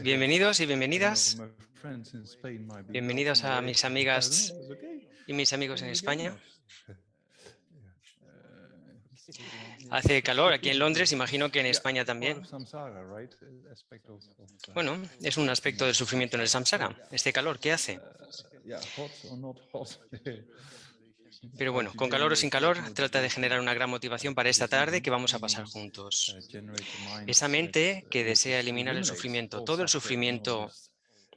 Bienvenidos y bienvenidas. Bienvenidos a mis amigas y mis amigos en España. Hace calor aquí en Londres, imagino que en España también. Bueno, es un aspecto del sufrimiento en el samsara. Este calor, ¿qué hace? Pero bueno, con calor o sin calor, trata de generar una gran motivación para esta tarde que vamos a pasar juntos. Esa mente que desea eliminar el sufrimiento, todo el sufrimiento,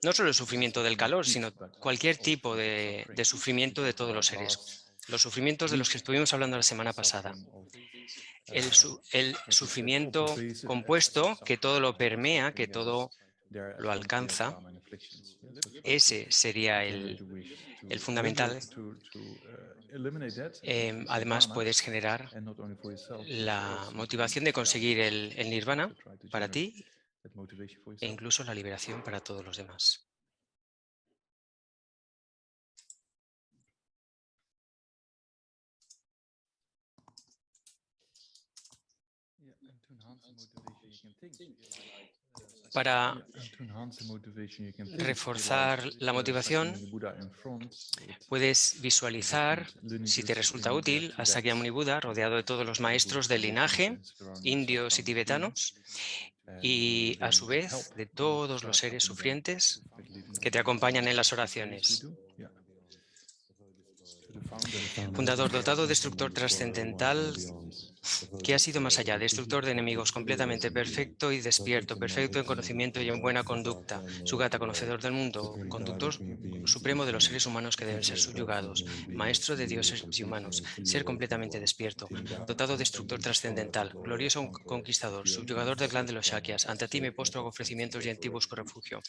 no solo el sufrimiento del calor, sino cualquier tipo de sufrimiento de todos los seres. Los sufrimientos de los que estuvimos hablando la semana pasada. El sufrimiento compuesto que todo lo permea, que todo lo alcanza, ese sería el fundamental. Además, puedes generar la motivación de conseguir el nirvana para ti e incluso la liberación para todos los demás. Para reforzar la motivación, puedes visualizar, si te resulta útil, a Sakyamuni Buda rodeado de todos los maestros del linaje, indios y tibetanos, y a su vez de todos los seres sufrientes que te acompañan en las oraciones. Fundador, dotado, destructor trascendental, que ha sido más allá, destructor de enemigos, completamente perfecto y despierto, perfecto en conocimiento y en buena conducta, Sugata, conocedor del mundo, conductor supremo de los seres humanos que deben ser subyugados, maestro de dioses y humanos, ser completamente despierto, dotado, destructor trascendental, glorioso conquistador, subyugador del clan de los Shakyas, ante ti me postro, hago ofrecimientos y en ti busco refugio.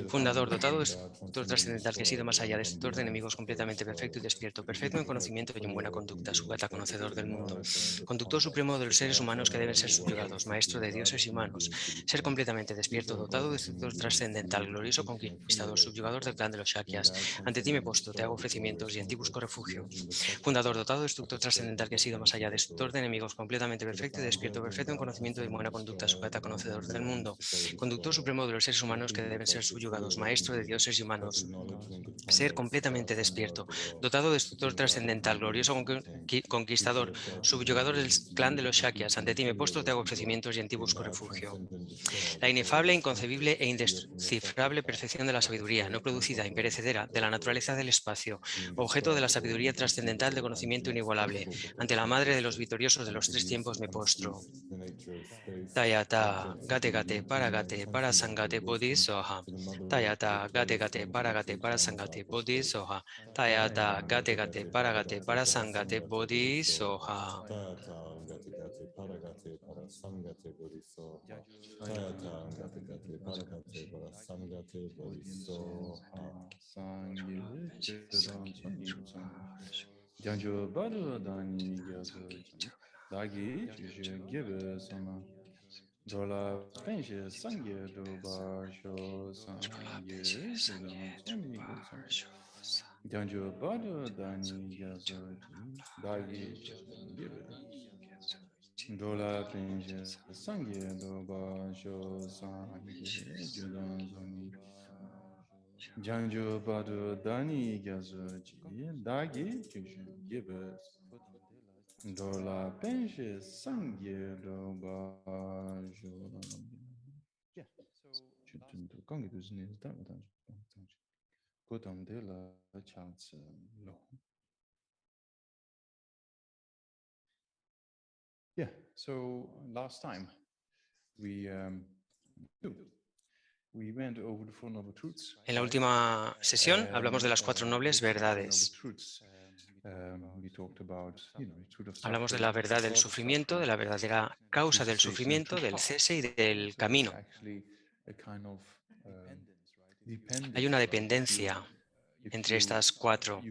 Fundador, dotado, destructor trascendental, que ha sido más allá, destructor de enemigos, completamente perfecto y despierto, perfecto en conocimiento y en buena conducta, Sugata, conocedor del mundo, conductor supremo de los seres humanos que deben ser subyugados, maestro de dioses y humanos, ser completamente despierto, dotado, destructor trascendental, glorioso conquistador, subyugador del clan de los Shakyas, ante ti me postro, te hago ofrecimientos y en ti busco refugio. Fundador, dotado, destructor trascendental, que ha sido más allá, destructor de enemigos, completamente perfecto y despierto, perfecto en conocimiento y en buena conducta, Sugata, conocedor del mundo, conductor supremo de los seres humanos que deben ser subyugados, maestro de dioses y humanos, ser completamente despierto, dotado, destructor trascendental, glorioso conquistador, subyugador del clan de los Shakyas, ante ti me postro, te hago ofrecimientos y en ti busco refugio. La inefable, inconcebible e indescifrable perfección de la sabiduría, no producida, imperecedera, de la naturaleza del espacio, objeto de la sabiduría trascendental de conocimiento inigualable, ante la madre de los victoriosos de los tres tiempos me postro. Tayata, gate gate, para sangate, bodhi soha. Tayata, gate para sangate, bodhi soha. Tayata, gate para sangate, bodhi soha. Janjo bado dani gyaso ji dagi juje gebe sona dola penje sangye do ba sho sangye judan zomi gutsu Janjo bado dani gyaso ji dagi juje gebe dola penje sangye do ba sho sangye judan zomi Janjo bado dani gyaso ji dagi juje gebe Dola penche sangye do ba jo. Yeah. So kongi du zne da da Kotam de la chance lo. Yeah. So last time we went over the Four Noble Truths. En la última sesión hablamos de las cuatro nobles verdades. Hablamos de la verdad del sufrimiento, de la verdadera causa del sufrimiento, del cese y del camino. Hay una dependencia entre estas cuatro.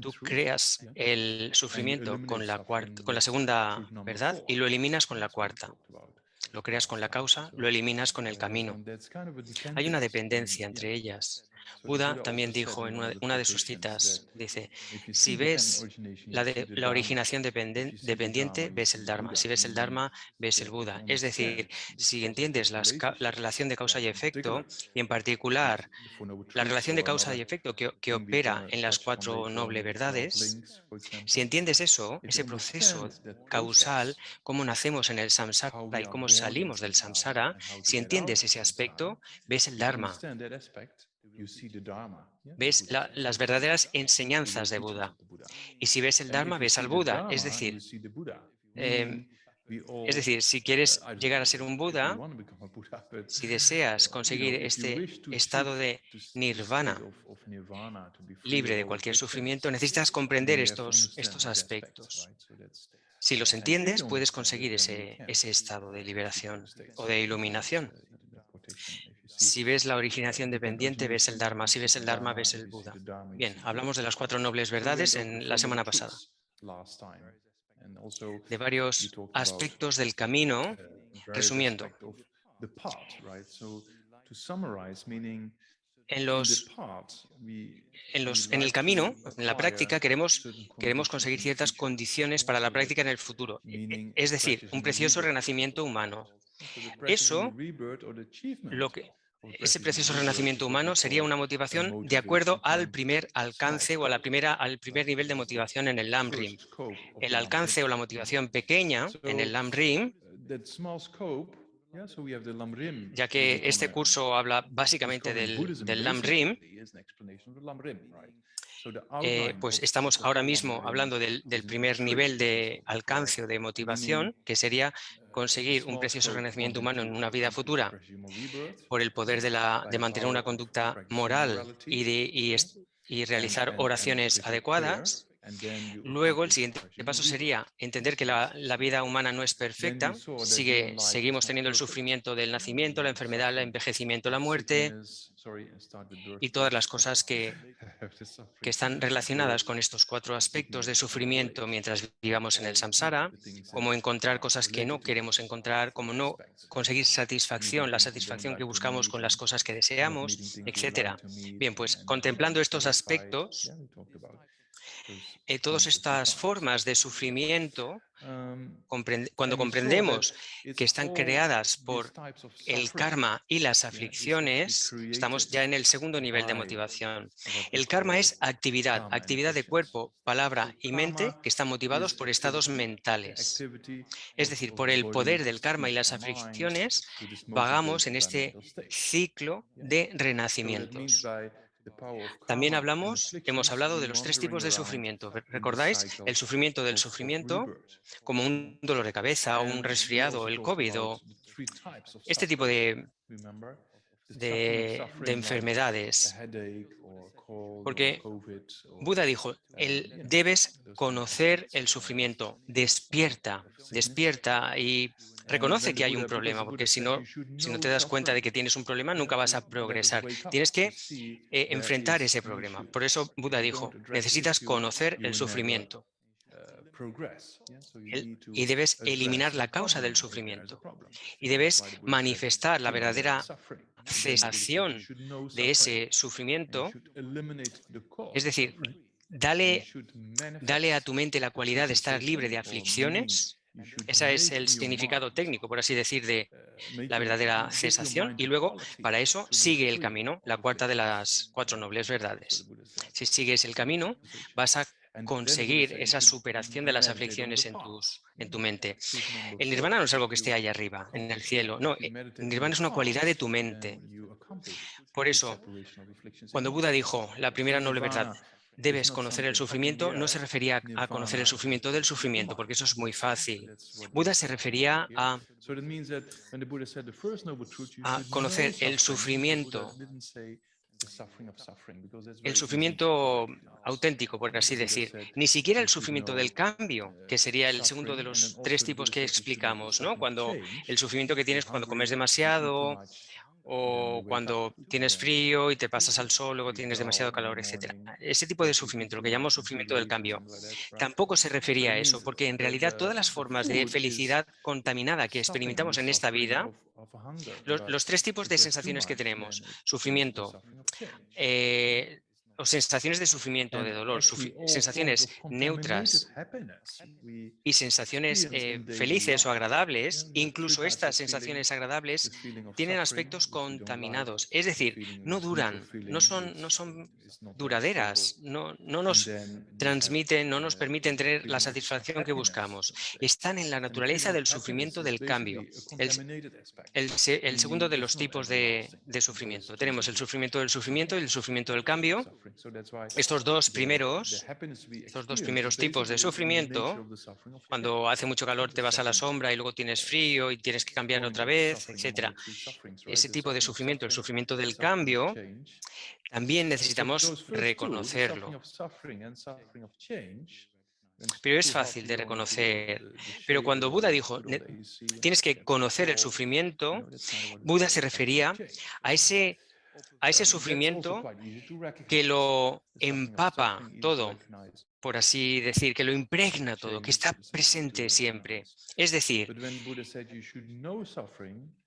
Tú creas el sufrimiento con la segunda verdad y lo eliminas con la cuarta. Lo creas con la causa, lo eliminas con el camino. Hay una dependencia entre ellas. Buda también dijo en una de sus citas, dice, si ves la originación dependiente, ves el Dharma. Si ves el Dharma, ves el Buda. Es decir, si entiendes la relación de causa y efecto, y en particular la relación de causa y efecto que opera en las cuatro nobles verdades, si entiendes eso, ese proceso causal, cómo nacemos en el samsara y cómo salimos del samsara, si entiendes ese aspecto, ves el Dharma, ves las verdaderas enseñanzas de Buda. Y si ves el Dharma, ves al Buda. Es decir, si quieres llegar a ser un Buda, si deseas conseguir este estado de nirvana, libre de cualquier sufrimiento, necesitas comprender estos aspectos. Si los entiendes, puedes conseguir ese estado de liberación o de iluminación. Si ves la originación dependiente, ves el Dharma. Si ves el Dharma, ves el Buda. Bien, hablamos de las cuatro nobles verdades en la semana pasada, de varios aspectos del camino. Resumiendo, en el camino, en la práctica, queremos conseguir ciertas condiciones para la práctica en el futuro, es decir, un precioso renacimiento humano. Ese precioso renacimiento humano sería una motivación de acuerdo al primer alcance o al primer nivel de motivación en el Lamrim. El alcance o la motivación pequeña en el Lamrim, ya que este curso habla básicamente del Lamrim, pues estamos ahora mismo hablando del primer nivel de alcance o de motivación, que sería conseguir un precioso renacimiento humano en una vida futura por el poder de mantener una conducta moral y realizar oraciones adecuadas. Luego, el siguiente paso sería entender que la vida humana no es perfecta, seguimos teniendo el sufrimiento del nacimiento, la enfermedad, el envejecimiento, la muerte y todas las cosas que están relacionadas con estos cuatro aspectos de sufrimiento mientras vivamos en el samsara, como encontrar cosas que no queremos encontrar, como no conseguir satisfacción, la satisfacción que buscamos con las cosas que deseamos, etc. Bien, pues contemplando estos aspectos, todas estas formas de sufrimiento, cuando comprendemos que están creadas por el karma y las aflicciones, estamos ya en el segundo nivel de motivación. El karma es actividad de cuerpo, palabra y mente que están motivados por estados mentales. Es decir, por el poder del karma y las aflicciones, vagamos en este ciclo de renacimientos. También hemos hablado de los tres tipos de sufrimiento. ¿Recordáis? El sufrimiento del sufrimiento, como un dolor de cabeza o un resfriado o el COVID o este tipo de enfermedades. Porque Buda dijo, debes conocer el sufrimiento, despierta y reconoce que hay un problema, porque si no te das cuenta de que tienes un problema, nunca vas a progresar. Tienes que enfrentar ese problema. Por eso Buda dijo, necesitas conocer el sufrimiento y debes eliminar la causa del sufrimiento y debes manifestar la verdadera cesación de ese sufrimiento, es decir, dale a tu mente la cualidad de estar libre de aflicciones. Ese es el significado técnico, por así decir, de la verdadera cesación. Y luego, para eso, sigue el camino, la cuarta de las cuatro nobles verdades. Si sigues el camino, vas a conseguir esa superación de las aflicciones en tu mente. El nirvana no es algo que esté ahí arriba, en el cielo. No, el nirvana es una cualidad de tu mente. Por eso, cuando Buda dijo, la primera noble verdad, debes conocer el sufrimiento, no se refería a conocer el sufrimiento del sufrimiento, porque eso es muy fácil. Buda se refería a conocer el sufrimiento auténtico, por así decir. Ni siquiera el sufrimiento del cambio, que sería el segundo de los tres tipos que explicamos, ¿no? Cuando el sufrimiento que tienes cuando comes demasiado o cuando tienes frío y te pasas al sol, luego tienes demasiado calor, etcétera. Ese tipo de sufrimiento, lo que llamamos sufrimiento del cambio, tampoco se refería a eso, porque en realidad todas las formas de felicidad contaminada que experimentamos en esta vida, los tres tipos de sensaciones que tenemos, sufrimiento, o sensaciones de sufrimiento, de dolor, sensaciones neutras y sensaciones felices o agradables, incluso estas sensaciones agradables tienen aspectos contaminados, es decir, no duran, no son duraderas, no nos transmiten, no nos permiten tener la satisfacción que buscamos. Están en la naturaleza del sufrimiento del cambio. El segundo de los tipos de sufrimiento. Tenemos el sufrimiento del sufrimiento y el sufrimiento del cambio. Estos dos primeros tipos de sufrimiento, cuando hace mucho calor te vas a la sombra y luego tienes frío y tienes que cambiar otra vez, etcétera. Ese tipo de sufrimiento, el sufrimiento del cambio, también necesitamos reconocerlo. Pero es fácil de reconocer. Pero cuando Buda dijo, tienes que conocer el sufrimiento, Buda se refería a ese sufrimiento que lo empapa todo, por así decir, que lo impregna todo, que está presente siempre. Es decir,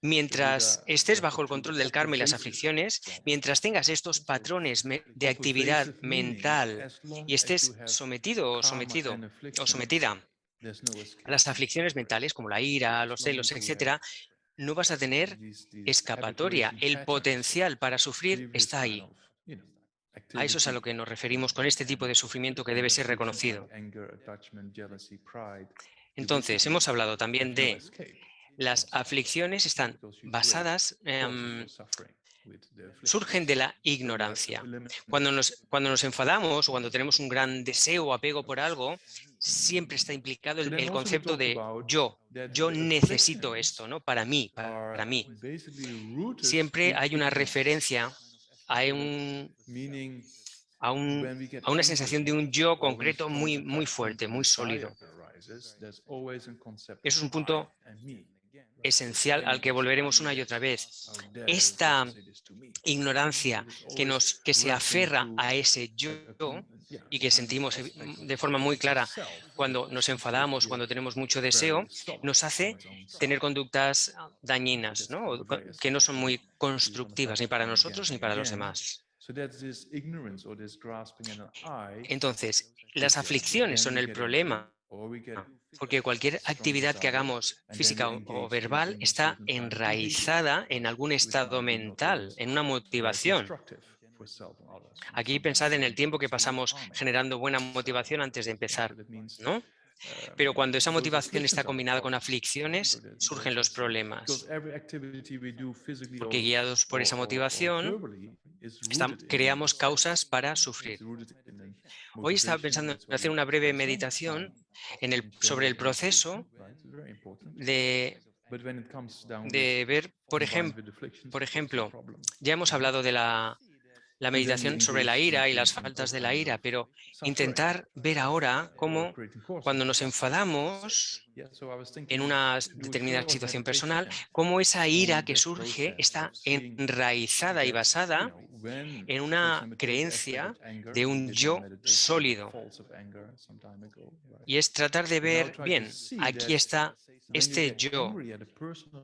mientras estés bajo el control del karma y las aflicciones, mientras tengas estos patrones de actividad mental y estés sometido o sometida a las aflicciones mentales como la ira, los celos, etcétera, no vas a tener escapatoria. El potencial para sufrir está ahí. A eso es a lo que nos referimos con este tipo de sufrimiento que debe ser reconocido. Entonces, hemos hablado también de las aflicciones están basadas, surgen de la ignorancia. Cuando nos enfadamos o cuando tenemos un gran deseo o apego por algo, siempre está implicado el concepto de yo. Yo necesito esto, ¿no? Para mí. Siempre hay una referencia a una sensación de un yo concreto muy fuerte, muy sólido. Eso es un punto esencial al que volveremos una y otra vez. Esta ignorancia que se aferra a ese yo y que sentimos de forma muy clara cuando nos enfadamos, cuando tenemos mucho deseo, nos hace tener conductas dañinas, ¿no? Que no son muy constructivas ni para nosotros ni para los demás. Entonces, las aflicciones son el problema, porque cualquier actividad que hagamos física o verbal está enraizada en algún estado mental, en una motivación. Aquí pensad en el tiempo que pasamos generando buena motivación antes de empezar, ¿no? Pero cuando esa motivación está combinada con aflicciones, surgen los problemas. Porque guiados por esa motivación, creamos causas para sufrir. Hoy estaba pensando en hacer una breve meditación sobre el proceso de ver, por ejemplo, ya hemos hablado de la meditación sobre la ira y las faltas de la ira, pero intentar ver ahora cómo cuando nos enfadamos en una determinada situación personal, cómo esa ira que surge está enraizada y basada en una creencia de un yo sólido. Y es tratar de ver, bien, aquí está este yo,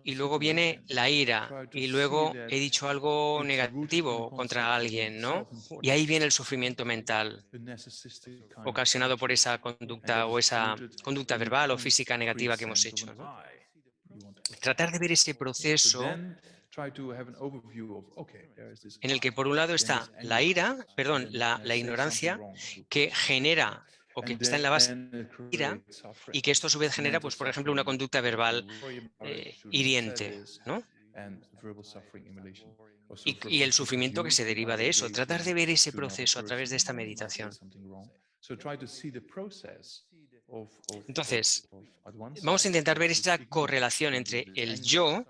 y luego viene la ira, y luego he dicho algo negativo contra alguien, ¿no? Y ahí viene el sufrimiento mental ocasionado por esa conducta o esa conducta verbal o física negativa que hemos hecho, ¿no? Tratar de ver ese proceso en el que por un lado está la ignorancia que genera o que está en la base de la ira y que esto a su vez genera, pues, por ejemplo, una conducta verbal hiriente, ¿no? Y el sufrimiento que se deriva de eso. Tratar de ver ese proceso a través de esta meditación. Entonces, vamos a intentar ver esa correlación entre el yo,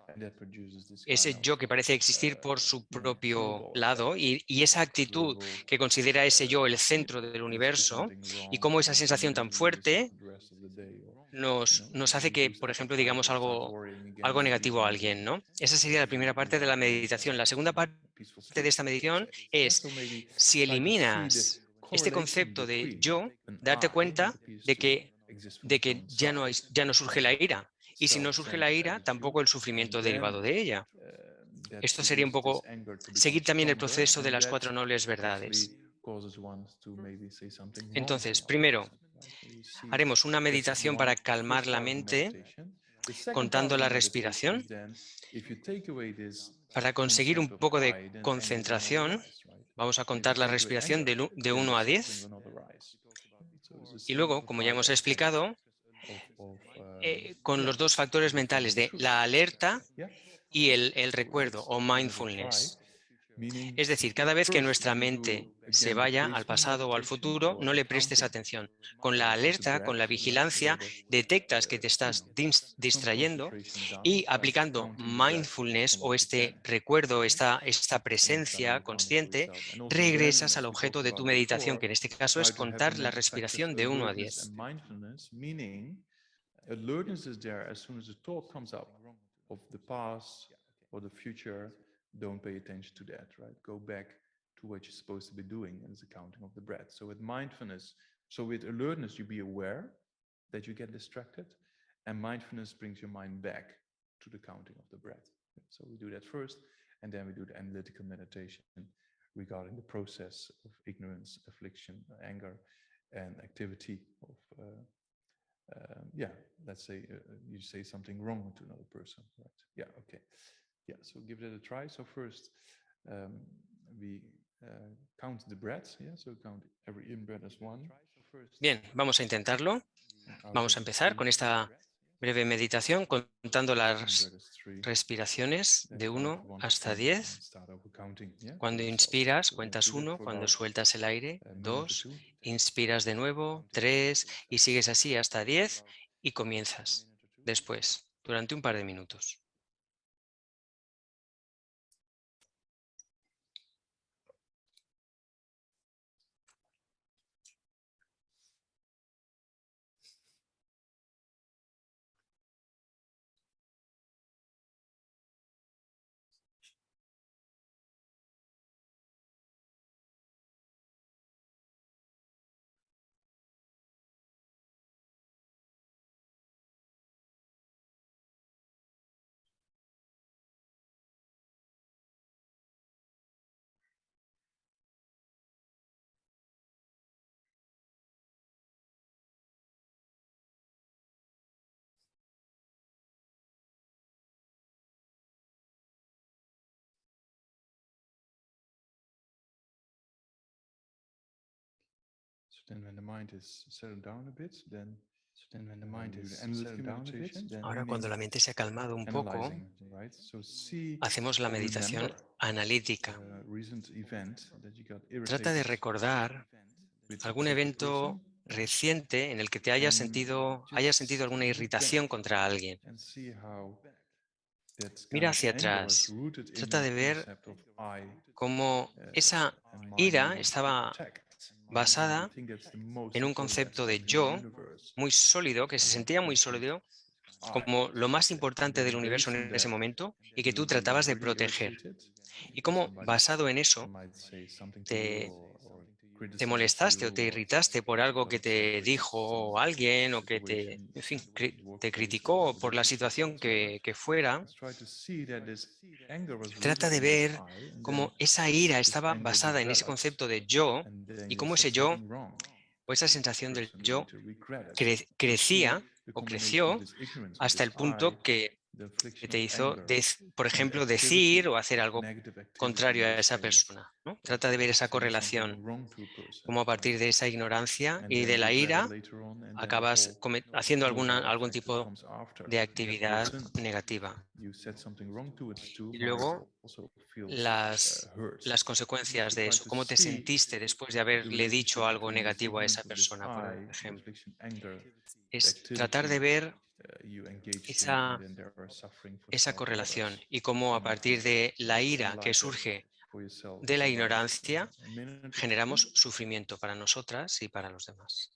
ese yo que parece existir por su propio lado, y esa actitud que considera ese yo el centro del universo, y cómo esa sensación tan fuerte nos hace que, por ejemplo, digamos algo negativo a alguien, ¿no? Esa sería la primera parte de la meditación. La segunda parte de esta meditación es, si eliminas este concepto de yo, darte cuenta de que ya no surge la ira. Y si no surge la ira, tampoco el sufrimiento derivado de ella. Esto sería un poco seguir también el proceso de las 4 nobles verdades. Entonces, primero, haremos una meditación para calmar la mente, contando la respiración. Para conseguir un poco de concentración, vamos a contar la respiración de 1 a 10. Y luego, como ya hemos explicado, con los dos factores mentales de la alerta y el recuerdo o mindfulness. Es decir, cada vez que nuestra mente se vaya al pasado o al futuro, no le prestes atención. Con la alerta, con la vigilancia, detectas que te estás distrayendo y aplicando mindfulness o este recuerdo, esta presencia consciente, regresas al objeto de tu meditación, que en este caso es contar la respiración de 1 a 10. Alertness is there as soon as the thought comes up of the past or the future. Don't pay attention to that, right? Go back to what you're supposed to be doing, and it's the counting of the breath. So with mindfulness, so with alertness, you be aware that you get distracted, and mindfulness brings your mind back to the counting of the breath. So we do that first, and then we do the analytical meditation regarding the process of ignorance, affliction, anger, and activity of yeah, let's say you say something wrong to another person, right? Yeah, okay. Yeah, so give that a try. So first, we count the breaths, yeah, so count every in-breath as 1. Bien, vamos a intentarlo. Vamos a empezar con esta breve meditación contando las respiraciones de 1 hasta 10. Cuando inspiras, cuentas 1. Cuando sueltas el aire, 2. Inspiras de nuevo, 3. Y sigues así hasta 10 y comienzas después, durante un par de minutos. Ahora, cuando la mente se ha calmado un poco, hacemos la meditación analítica. Trata de recordar algún evento reciente en el que te hayas sentido alguna irritación contra alguien. Mira hacia atrás. Trata de ver cómo esa ira estaba basada en un concepto de yo muy sólido, que se sentía muy sólido, como lo más importante del universo en ese momento y que tú tratabas de proteger. Y cómo, basado en eso, te molestaste o te irritaste por algo que te dijo alguien o que en fin, te criticó por la situación que fuera. Trata de ver cómo esa ira estaba basada en ese concepto de yo y cómo ese yo o esa sensación del yo crecía o creció hasta el punto que te hizo, por ejemplo, decir o hacer algo contrario a esa persona, ¿no? Trata de ver esa correlación, cómo a partir de esa ignorancia y de la ira acabas haciendo algún tipo de actividad negativa. Y luego las consecuencias de eso, cómo te sentiste después de haberle dicho algo negativo a esa persona, por ejemplo. Es tratar de ver esa correlación y cómo a partir de la ira que surge de la ignorancia generamos sufrimiento para nosotras y para los demás.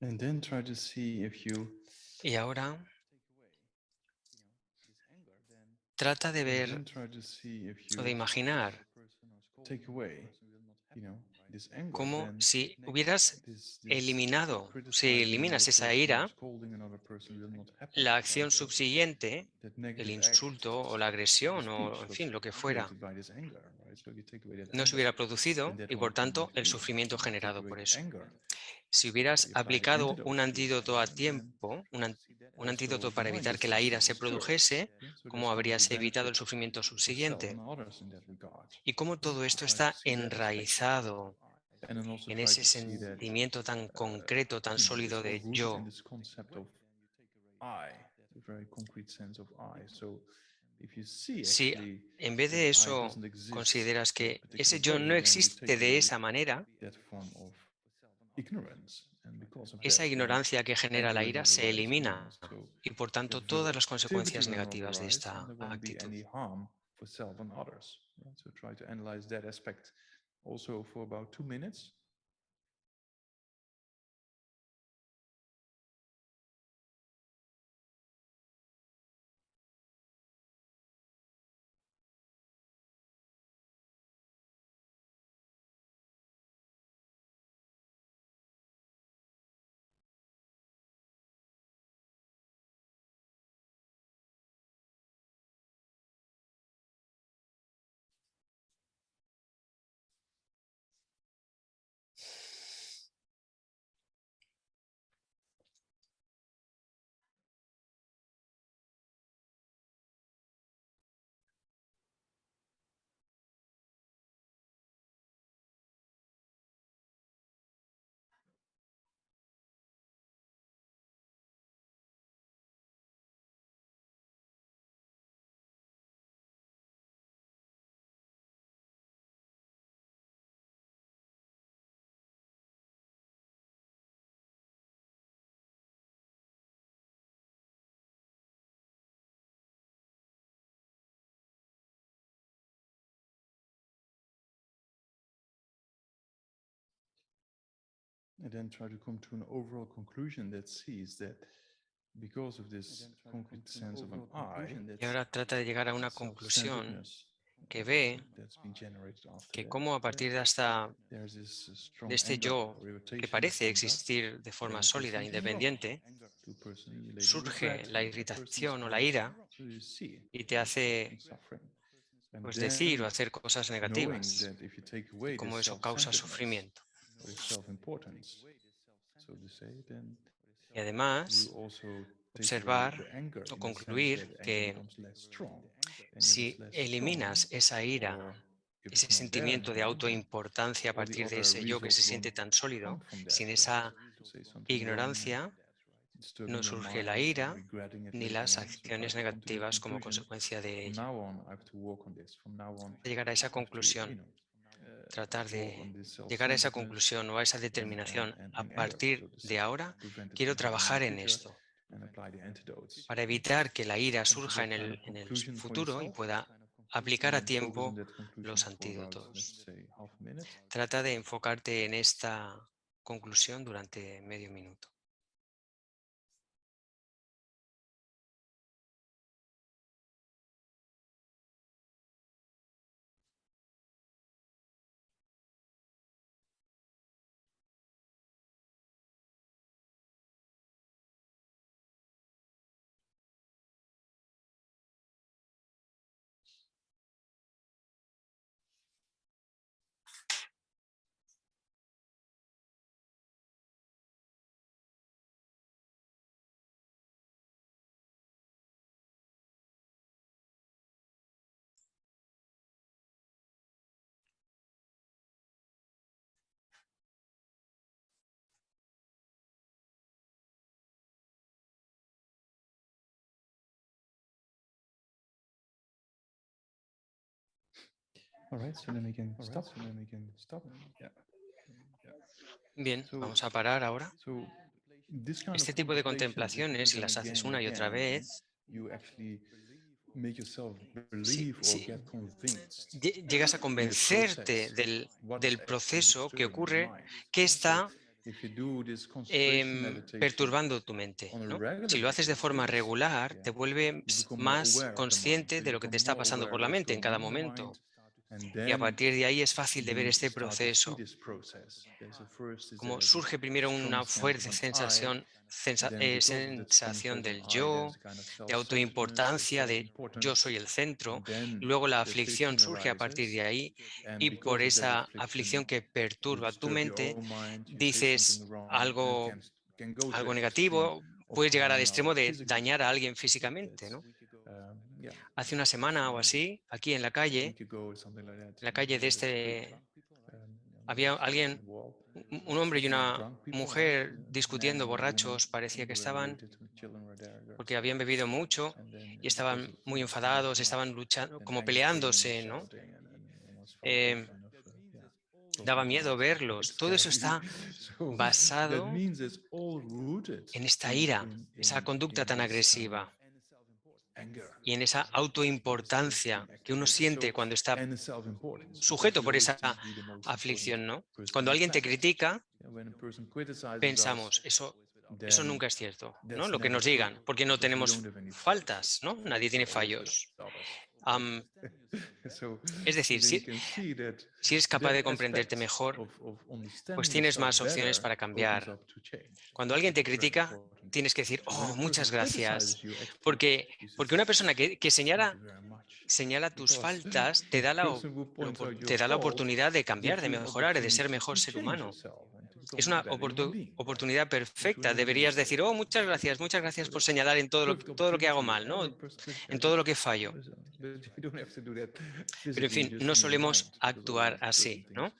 And then try to see if you Y ahora trata de ver then try to see if o de you imaginar take away, this anger, como then si hubieras this eliminado, si criticizing another eliminas esa person or ira, scolding another person will not happen, la right? acción subsiguiente, That el negative act, insulto o la the agresión o, speech en was fin, lo que fuera, created by this anger, right? So you take away that no se anger, hubiera then producido that y, won't por come tanto, into el you. sufrimiento You take generado away por the eso. anger, Si so hubieras you apply the aplicado un antidote to this antídoto a anger, then tiempo, un also antídoto para remind evitar que la yourself ira not to se stir. produjese, Yeah? So ¿cómo there's going to be habrías evitado benefit el sufrimiento for self subsiguiente? and others in that regard. Y cómo Yeah? todo So esto try to está see that aspect. enraizado And then also en try ese to see that, sentimiento tan concreto, tan it's sólido all de rooted in yo. this concept of I, a very concrete sense of I. So if you see Si actually en vez that de I eso doesn't exist consideras in that que ese particular yo no way, then you existe take de away esa manera, that form of ignorance. And because of esa that, then ignorancia que genera anger la will ira not se arise, will not elimina also y, por tanto, todas revert. las Activity consecuencias will not negativas de arise, and esta there won't be actitud. any harm for self and others. Right? So try to analyze that aspect also for about 2 minutes. And then try to come to an overall conclusion that sees that because of this concrete sense of an I, Y ahora trata de llegar a una conclusión self-centeredness que ve that's been generated after que that, cómo a partir there's this de strong este anger yo or que irritation that parece comes up. existir de forma Then sólida, personally anger, independiente, to personally related surge regret, la personally irritación o la scorn. ira So you see y te this hace, suffering. And pues, decir o then hacer cosas knowing negativas that if you take y away this cómo eso causa self-centeredness sufrimiento. or this self-importance, so to say, then Y you además, also take away observar the anger o in the sense that concluir anger que becomes less strong. And if it's si less strong, eliminas esa ira, or if ese it's not there sentimiento de anymore, then autoimportancia a all the partir de other ese yo que se results siente won't tan sólido, come from that, sin right? esa To say something wrong and ignorancia, disturbing no your surge la mind and ira regretting it ni later las on. So try acciones to come to that negativas como conclusion. consecuencia de From ello. now on, I have to work on this. From now on, Llegar a esa I have to, conclusión, tratar work on de this llegar a esa self-centeredness conclusión o a esa and, and, determinación, and, a and anger, so partir to de say, to ahora prevent it quiero from happening in the trabajar en future esto and apply the antidotes. para Yeah? evitar que la ira Come to surja that kind of en el conclusion for futuro y yourself, pueda and aplicar a then focus on tiempo that conclusion los for about, let's antídotos. say, half a minute. Trata de enfocarte en esta conclusión durante medio minuto. All right, so then we can stop. Yeah. Bien, So, vamos a parar ahora. so this kind of Este tipo de contemplations, if you do contemplaciones, si them las haces again and una y otra again, and vez, you actually make yourself si, believe or si get convinced llegas a in the convencerte process, del, what is del actually proceso que disturbing your ocurre, mind. qué Yeah, so está perturbando tu mente, ¿no? Si lo haces de forma regular, te vuelves más consciente de lo que te está pasando por la mente en cada momento. Y a partir de ahí es fácil de ver este proceso. Como surge primero una fuerte sensación del yo, de autoimportancia, de yo soy el centro, y luego la aflicción surge a partir de ahí, y por esa aflicción que perturba tu mente, dices algo negativo, puedes llegar al extremo de dañar a alguien físicamente, ¿no? Hace una semana o así, aquí en la calle de había alguien, un hombre y una mujer discutiendo borrachos, parecía que estaban, porque habían bebido mucho y estaban muy enfadados, estaban luchando, como peleándose, ¿no? Eh, Daba miedo verlos. Todo eso está basado en esta ira, esa conducta tan agresiva y en esa autoimportancia que uno siente cuando está sujeto por esa aflicción, ¿no? Cuando alguien te critica, pensamos, eso nunca es cierto, ¿no? Lo que nos digan, porque no tenemos faltas, ¿no? Nadie tiene fallos. Es decir, si eres capaz de comprenderte mejor, pues tienes más opciones para cambiar. Cuando alguien te critica, tienes que decir, oh, muchas gracias, porque una persona que señala tus faltas te da la oportunidad de cambiar, de mejorar, de ser mejor ser humano. Es una oportunidad perfecta. Deberías decir, oh, muchas gracias por señalar en todo lo que hago mal, ¿no? En todo lo que fallo. Pero en fin, no solemos actuar así, ¿no?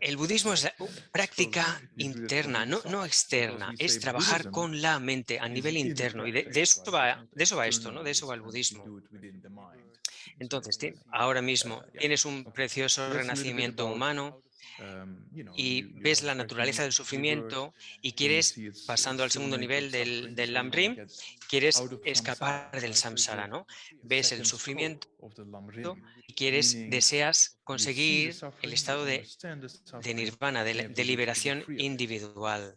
El budismo es la práctica interna, no externa, es trabajar con la mente a nivel interno. Y de eso va esto, ¿no? De eso va el budismo. Entonces, ahora mismo tienes un precioso renacimiento humano y ves la naturaleza del sufrimiento y quieres, pasando al segundo nivel del Lamrim, quieres escapar del samsara, ¿no? Ves el sufrimiento y deseas conseguir el estado de nirvana, de liberación individual.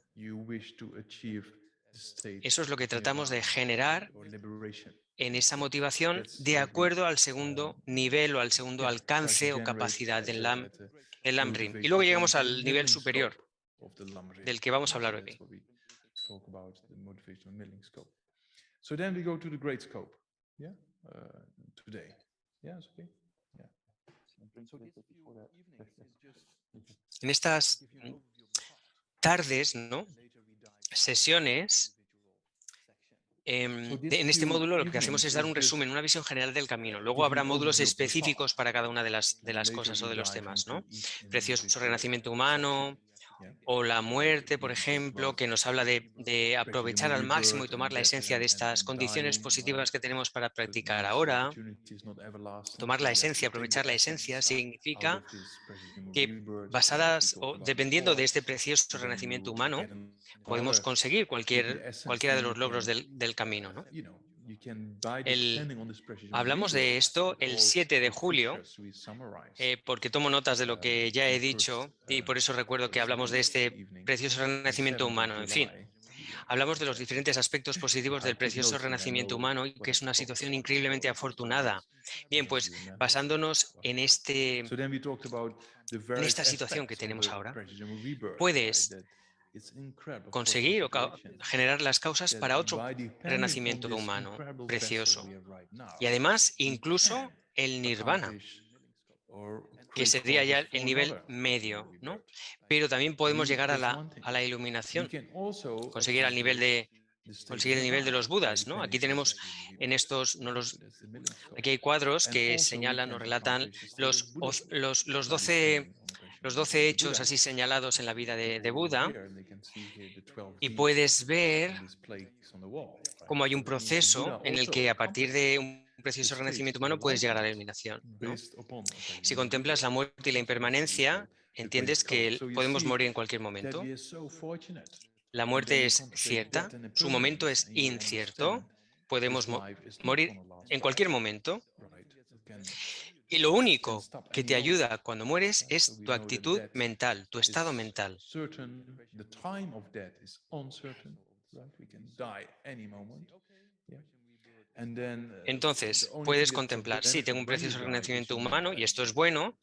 Eso es lo que tratamos de generar en esa motivación de acuerdo al segundo nivel o al segundo alcance o capacidad del Lamrim. Y luego llegamos al nivel superior, del que vamos a hablar hoy. So then we go to the great scope, yeah, today. Yeah, it's okay. Yeah. En estas tardes, ¿no? Sesiones, en este módulo lo que hacemos es dar un resumen, una visión general del camino. Luego habrá módulos específicos para cada una de las cosas o de los temas, ¿no? Precioso renacimiento humano, o la muerte, por ejemplo, que nos habla de aprovechar al máximo y tomar la esencia de estas condiciones positivas que tenemos para practicar ahora. Tomar la esencia, aprovechar la esencia, significa que basadas o dependiendo de este precioso renacimiento humano, podemos conseguir cualquiera de los logros del camino, ¿no? Hablamos de esto el 7 de julio, porque tomo notas de lo que ya he dicho y por eso recuerdo que hablamos de este precioso renacimiento humano. En fin, hablamos de los diferentes aspectos positivos del precioso renacimiento humano, que es una situación increíblemente afortunada. Bien, pues basándonos en esta situación que tenemos ahora, puedes conseguir o generar las causas para otro renacimiento humano precioso. Y además, incluso el nirvana, que sería ya el nivel medio, ¿no? Pero también podemos llegar a la iluminación, conseguir el nivel de los Budas, ¿no? Aquí tenemos en estos, aquí hay cuadros que señalan o relatan los 12 hechos así señalados en la vida de Buda, y puedes ver cómo hay un proceso en el que a partir de un precioso renacimiento humano puedes llegar a la iluminación, ¿no? Si contemplas la muerte y la impermanencia, entiendes que podemos morir en cualquier momento. La muerte es cierta, su momento es incierto, podemos morir en cualquier momento. Y lo can único stop que any te moment. ayuda cuando mueres So es we tu know that actitud death mental, tu estado is mental. certain, the time of death is uncertain, right? We can die any moment. Yeah. And then the Entonces, only thing puedes that contemplar, sí, prevents tengo you un when you precioso die is renacimiento your humano y esto mentality. es bueno,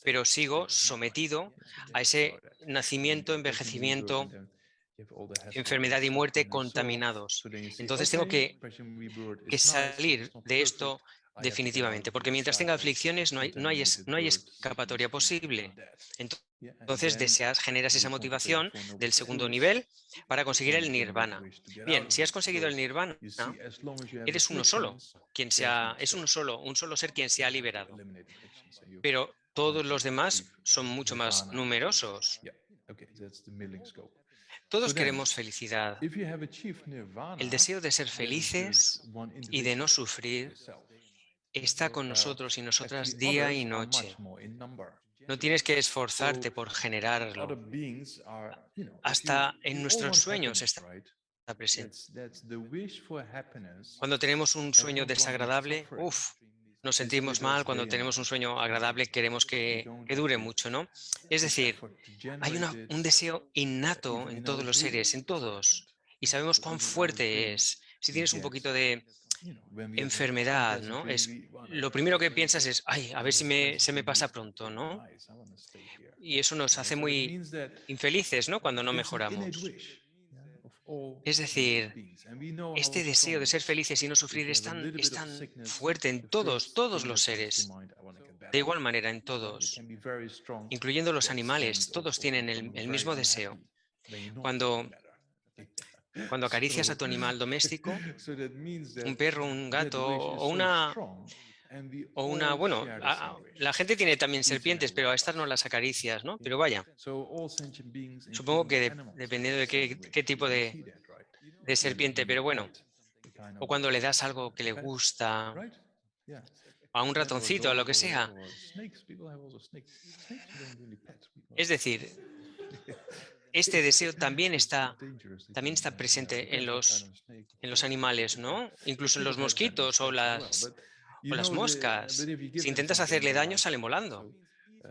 pero sigo State of mind. sometido Yeah, so a think about ese that. And then nacimiento, depression, rebirth, and envejecimiento, then you have all the hassle and enfermedad y muerte suffering and sorrow. contaminados. So then you see, Entonces tengo okay, depression, rebirth que is nice, but salir it's not de perfect. esto I have to get out definitivamente, of the porque mientras tenga cycle aflicciones of contaminated no hay birth, sickness, escapatoria aging, posible. and death. Yeah, and Entonces then generas esa we contemplate the motivación Four Noble del segundo Truths. nivel para conseguir el Then we nirvana. wish to get out Bien, of si has it conseguido el because nirvana, you see, as long as you have eres uno solo, afflictions, there's no escape. un solo ser quien se ha You have to liberado. eliminate afflictions, and you Pero want todos to los achieve demás son mucho más nirvana. numerosos. Yeah, okay, that's the milling scope. So Todos then, queremos felicidad. if you have achieved El nirvana, deseo de ser then there's felices one y de no individual, sufrir yourself. está con nosotros y Actually, nosotras día y others are noche. much more in number. No tienes que So esforzarte por other generarlo. beings are, if Hasta we en all nuestros want sueños happiness, está right? presente. That's the wish for happiness. Cuando tenemos un And we sueño don't want the desagradable, suffering nos to sentimos sit us mal. day Cuando and tenemos un night. sueño agradable, queremos We don't que have dure to mucho, ¿no? Es put decir, effort to hay generate it, un deseo innato even en in our todos los seres, dreams en it's present. todos. Y sabemos So cuán even our fuerte es. dreams Si we tienes un get, poquito de when we have an enfermedad, unpleasant ¿no? dream, we wanna Lo primero que sleep. piensas es, ay, a If ver we si have a pleasant se me dream, we pasa say, pronto, okay, ¿no? nice, I want to stay here. Y eso nos hace So that muy means that infelices, ¿no? Cuando no that's an innate mejoramos. wish, of all Es sentient decir, beings. And we know how este deseo strong de it ser is. felices y no If sufrir you have a little es bit of tan sickness, fuerte en the first todos thing los that comes to seres. mind, I want to get De better. igual manera en Right? It todos, can be very strong, incluyendo los that sense animales, todos of tienen becoming el very mismo deseo. unhappy when you're not Cuando, getting better. cuando acaricias a So, tu animal doméstico, so that means un that perro, un that gato wish is so strong, and we all bueno, share the same wish, la gente tiene también each and serpientes, every pero one a of estas no us. las acaricias, ¿no? Yeah. Pero vaya, So all sentient beings, supongo including que the animals, share dependiendo the de same qué wish. tipo You see that, right? de serpiente, When you pero bueno, pet the kind o of cuando le das algo que le pet, gusta, right? Yeah. a un Cat or a ratoncito, a lo dog que or whatever, sea. or snakes. People have also snakes. Snakes we don't really pet Es because decir, este deseo it's dangerous. They también can, está presente depends what kind of snake. en los animales, ¿no? And Incluso en people los have venomous mosquitos snakes as well, but o las but moscas. if you give Si them intentas something, hacerle they daño, like salen it. volando. So,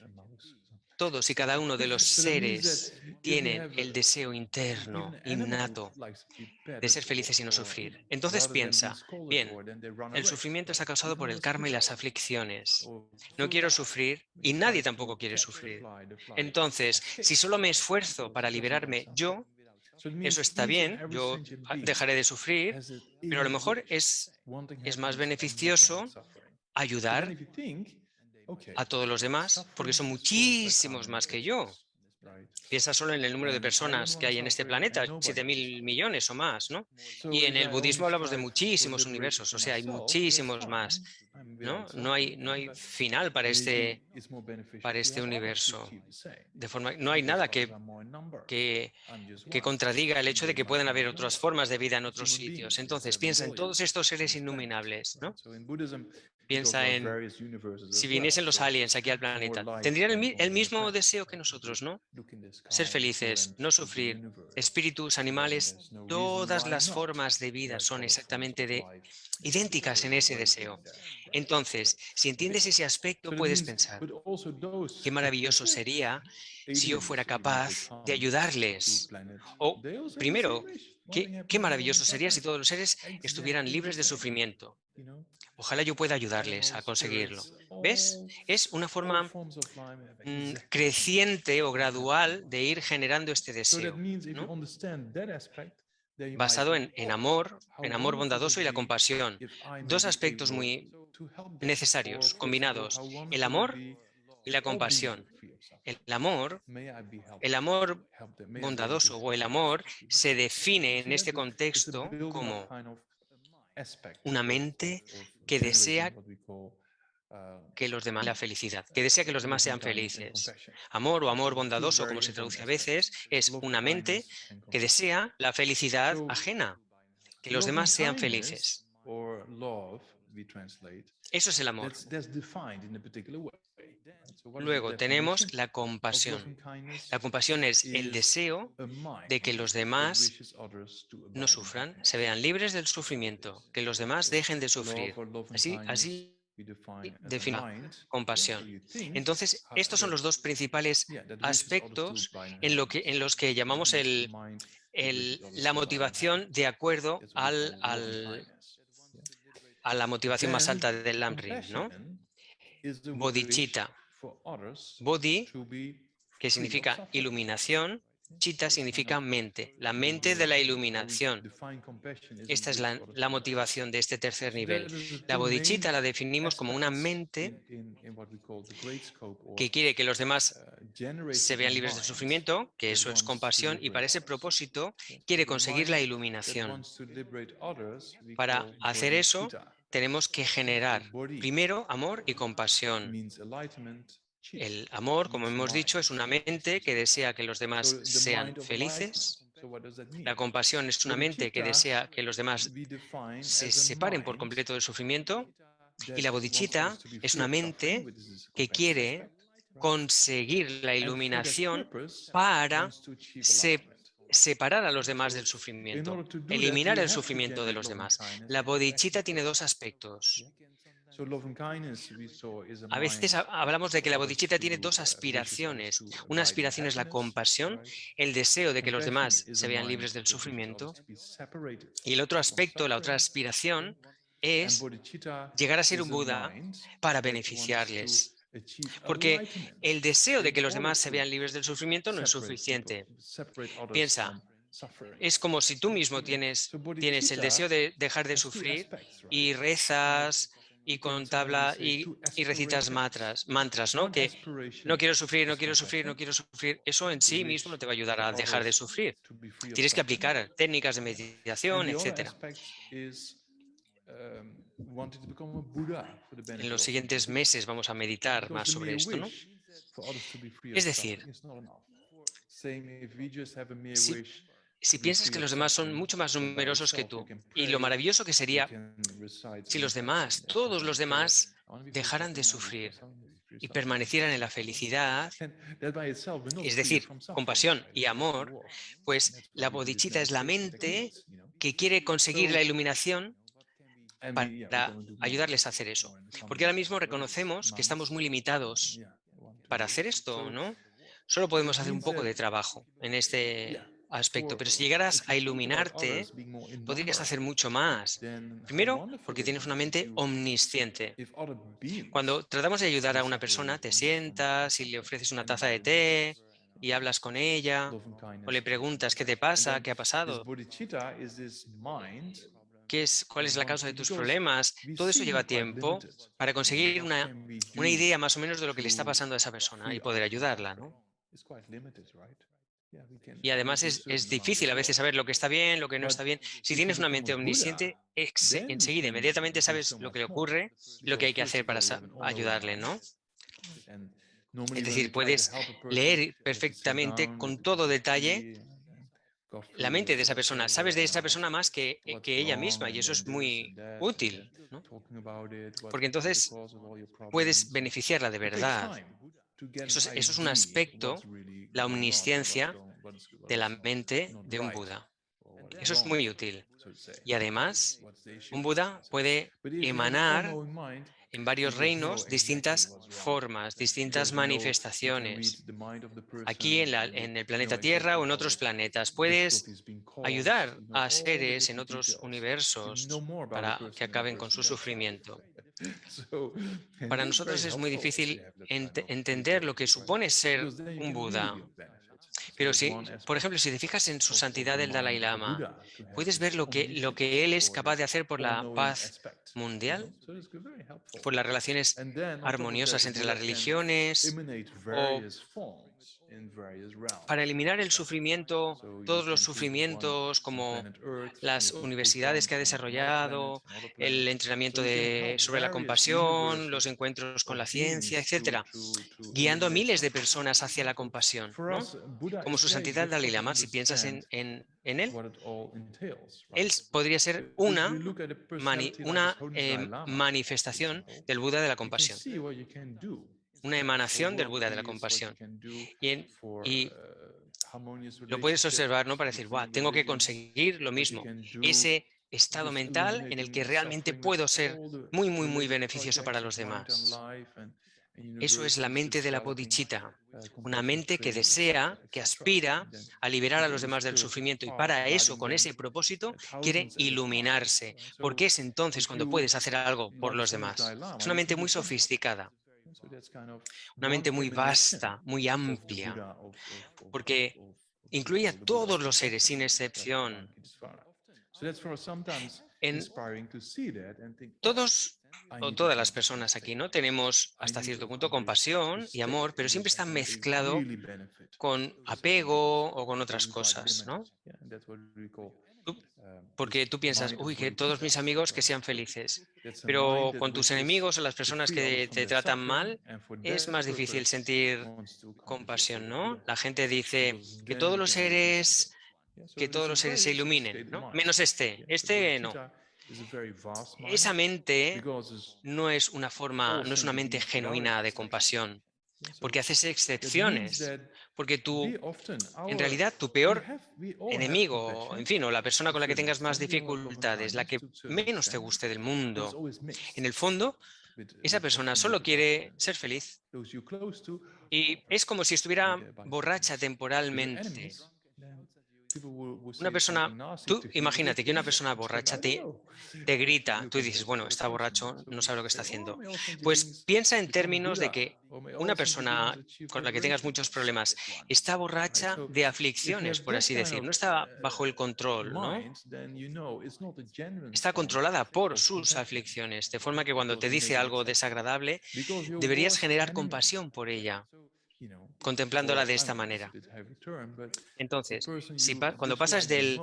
a mouse. Todos y cada uno de los So that means that seres if you tienen have el deseo even interno, an animal innato, likes to be de petted ser felices y no or sufrir. Entonces rather than being piensa, scolded, bien, or then they run el away, sufrimiento está right? causado Even por a el karma y las mosquito aflicciones. or No fly, quiero sufrir when y it nadie tries to tampoco quiere catch sufrir. the fly Entonces, si escapes solo me esfuerzo because para it doesn't like liberarme suffering. yo, So it eso means está each and bien, every yo sentient being dejaré de sufrir, has an pero a lo innate mejor wish, wanting es más happiness and not wanting beneficioso suffering. So then ayudar if you think, okay, a todos los demás, porque suffering son is caused by muchísimos karmic más que yo. actions, right? Piensa solo en el número de And I don't personas que want hay en este suffering planeta, and nobody wants 7.000 suffering. millones o más, ¿no? So Y en if el I only budismo hablamos de strive for muchísimos liberation universos, for o sea, hay myself, that's muchísimos más, fine. I'm very ¿no? No self-aware, hay but final maybe it's more beneficial para to este have others to universo. achieve the same, De forma, no hay because nada others are more in number. que, I'm just que one, contradiga el and hecho de they que might puedan be haber more in otras number. formas de vida en As otros human sitios. beings, there's Entonces, 7 piensa en todos billion estos on seres this planet, innuminables, right? ¿no? So in Buddhism, we talk Piensa about en various universes si as well. viniesen los So aliens aquí al more planeta, lights tendrían than el on one mismo planet, deseo que right? If you nosotros, ¿no? look in the Ser sky, felices, no different is the sufrir. universe, Espíritus, then animales, there's no reason todas why las not. formas de vida There are son other forms exactamente of life that can be idénticas en very ese great deseo. being there. Entonces, si Okay. entiendes ese aspecto, So that puedes means, pensar, but also qué those maravilloso sería si yo fuera aliens, even if they capaz de come to ayudarles. planet, O, they also have the same primero, wish, wanting qué happiness and wanting maravilloso sería si suffering. todos los seres estuvieran Exactly the libres de same, sufrimiento. you know. Ojalá yo pueda ayudarles a Animals, conseguirlo. spirits, ¿Ves? Es una all forma forms of life have exactly the same wish, creciente o wanting gradual de happiness ir and suffering. generando este So that deseo, means if you ¿no? understand that aspect, then you might Basado think, en oh, how amor wonderful it bondadoso y would la be compasión. if I may Dos be aspectos able muy to help them. Or, necesarios, for example, combinados. how El wonderful it would amor be y if la all beings compasión. would feel El suffering. amor, May I be help, el amor help them. May I be able to bondadoso o el help others amor to feel the se same. define You en see that? este It's a contexto building up como kind of aspect una of mente que generating desea what we call que los demás la felicidad, que desea que los demás loving sean kindness and felices. compassion. Amor o amor So two bondadoso, como very se important traduce a aspects: veces, es loving una mente kindness and que compassion. desea la felicidad So ajena, que los loving demás sean kindness felices. or love, we translate, Eso es el amor. that's defined in a particular way. Right? So what is the Luego definition tenemos la of compasión. loving kindness? La compasión es el Is deseo a mind de que los that demás wishes others to no abide in sufran, se happiness. vean libres del sufrimiento, que los demás So dejen de love sufrir. or loving Así, kindness defina compasión. Entonces, estos son los dos principales aspectos en los que llamamos la motivación de acuerdo a la motivación más alta del Lamrim, ¿no? Bodhicitta. Bodhi, que significa iluminación, chitta significa mente, la mente de la iluminación. Esta es la motivación de este tercer nivel. La bodhicitta la definimos como una mente que quiere que los demás se vean libres del sufrimiento, que eso es compasión, y para ese propósito quiere conseguir la iluminación. Para hacer eso, tenemos que generar primero amor y compasión. El amor, como hemos dicho, es una mente que desea que los demás sean felices. La compasión es una mente que desea que los demás se separen por completo del sufrimiento. Y la bodhicitta es una mente que quiere conseguir la iluminación para separar a los demás del sufrimiento, eliminar el sufrimiento de los demás. La bodhicitta tiene dos aspectos. A veces hablamos de que la bodhicitta tiene dos aspiraciones. Una aspiración es la compasión, el deseo de que los demás se vean libres del sufrimiento. Y el otro aspecto, la otra aspiración, es llegar a ser un Buda para beneficiarles. Porque el deseo de que los demás se vean libres del sufrimiento no es suficiente. Piensa, es como si tú mismo tienes el deseo de dejar de sufrir y rezas y y recitas mantras, ¿no? Que no quiero sufrir, no quiero sufrir, no quiero sufrir. Eso en sí mismo no te va a ayudar a dejar de sufrir. Tienes que aplicar técnicas de meditación, etcétera. En los siguientes meses vamos a meditar más sobre esto, ¿no? Es decir, si piensas que los demás son mucho más numerosos que tú, y lo maravilloso que sería si los demás, todos los demás, dejaran de sufrir y permanecieran en la felicidad, es decir, compasión y amor, pues la bodhicitta es la mente que quiere conseguir la iluminación para ayudarles a hacer eso. Porque ahora mismo reconocemos que estamos muy limitados para hacer esto, ¿no? Solo podemos hacer un poco de trabajo en este aspecto, pero si llegaras a iluminarte, podrías hacer mucho más. Primero, porque tienes una mente omnisciente. Cuando tratamos de ayudar a una persona, te sientas y le ofreces una taza de té y hablas con ella o le preguntas qué te pasa, qué ha pasado, cuál es la causa de tus problemas. Todo eso lleva tiempo para conseguir una idea más o menos de lo que le está pasando a esa persona y poder ayudarla, ¿no? Y además es difícil a veces saber lo que está bien, lo que no está bien. Si tienes una mente omnisciente, enseguida, inmediatamente sabes lo que le ocurre y lo que hay que hacer para ayudarle, ¿no? Es decir, puedes leer perfectamente con todo detalle la mente de esa persona. Sabes de esa persona más que ella misma y eso es muy útil, ¿no? Porque entonces puedes beneficiarla de verdad. Eso es un aspecto, la omnisciencia de la mente de un Buda. Eso es muy útil. Y además, un Buda puede emanar en varios reinos distintas formas, distintas manifestaciones. Aquí en el planeta Tierra o en otros planetas. Puedes ayudar a seres en otros universos para que acaben con su sufrimiento. Para nosotros es muy difícil entender lo que supone ser un Buda. Pero por ejemplo, si te fijas en su santidad el Dalai Lama, puedes ver lo que él es capaz de hacer por la paz mundial, por las relaciones armoniosas entre las religiones o para eliminar el sufrimiento, todos los sufrimientos como las universidades que ha desarrollado, el entrenamiento sobre la compasión, los encuentros con la ciencia, etcétera, guiando a miles de personas hacia la compasión, ¿no? Como su santidad Dalai Lama, si piensas en él, él podría ser una manifestación del Buda de la compasión, una emanación del Buda de la compasión. Y lo puedes observar, ¿no? Para decir, tengo que conseguir lo mismo. Ese estado mental en el que realmente puedo ser muy beneficioso para los demás. Eso es la mente de la bodhicitta, una mente que desea, que aspira a liberar a los demás del sufrimiento y para eso, con ese propósito, quiere iluminarse, porque es entonces cuando puedes hacer algo por los demás. Es una mente muy sofisticada, una mente muy vasta, muy amplia, porque incluye a todos los seres sin excepción. En todos o todas las personas aquí, ¿no? Tenemos hasta cierto punto compasión y amor, pero siempre está mezclado con apego o con otras cosas, ¿no? Tú- Porque tú piensas, uy, que todos mis amigos que sean felices, pero con tus enemigos o las personas que te tratan mal, es más difícil sentir compasión, ¿no? La gente dice que todos los seres se iluminen, ¿no? Menos este no. Esa mente no es una forma, no es una mente genuina de compasión, porque haces excepciones, porque en realidad, tu peor enemigo, en fin, o la persona con la que tengas más dificultades, la que menos te guste del mundo, en el fondo, esa persona solo quiere ser feliz y es como si estuviera borracha temporalmente. Una persona, tú imagínate que una persona borracha te grita, tú dices, bueno, está borracho, no sabe lo que está haciendo. Pues piensa en términos de que una persona con la que tengas muchos problemas está borracha de aflicciones, por así decir, no está bajo el control, ¿no? Está controlada por sus aflicciones, de forma que cuando te dice algo desagradable, deberías generar compasión por ella, contemplándola de esta manera. Entonces, cuando pasas de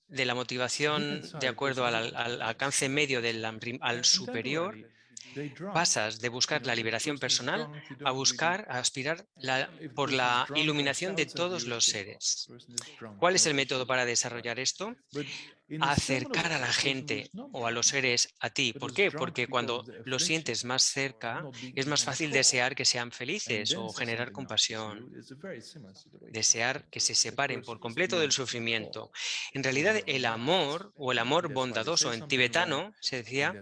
la motivación de acuerdo al alcance medio al superior, pasas de buscar la liberación personal a aspirar por la iluminación de todos los seres. ¿Cuál es el método para desarrollar esto? Acercar a la gente o a los seres a ti. ¿Por qué? Porque cuando los sientes más cerca, es más fácil desear que sean felices o generar compasión, desear que se separen por completo del sufrimiento. En realidad, el amor o el amor bondadoso en tibetano se decía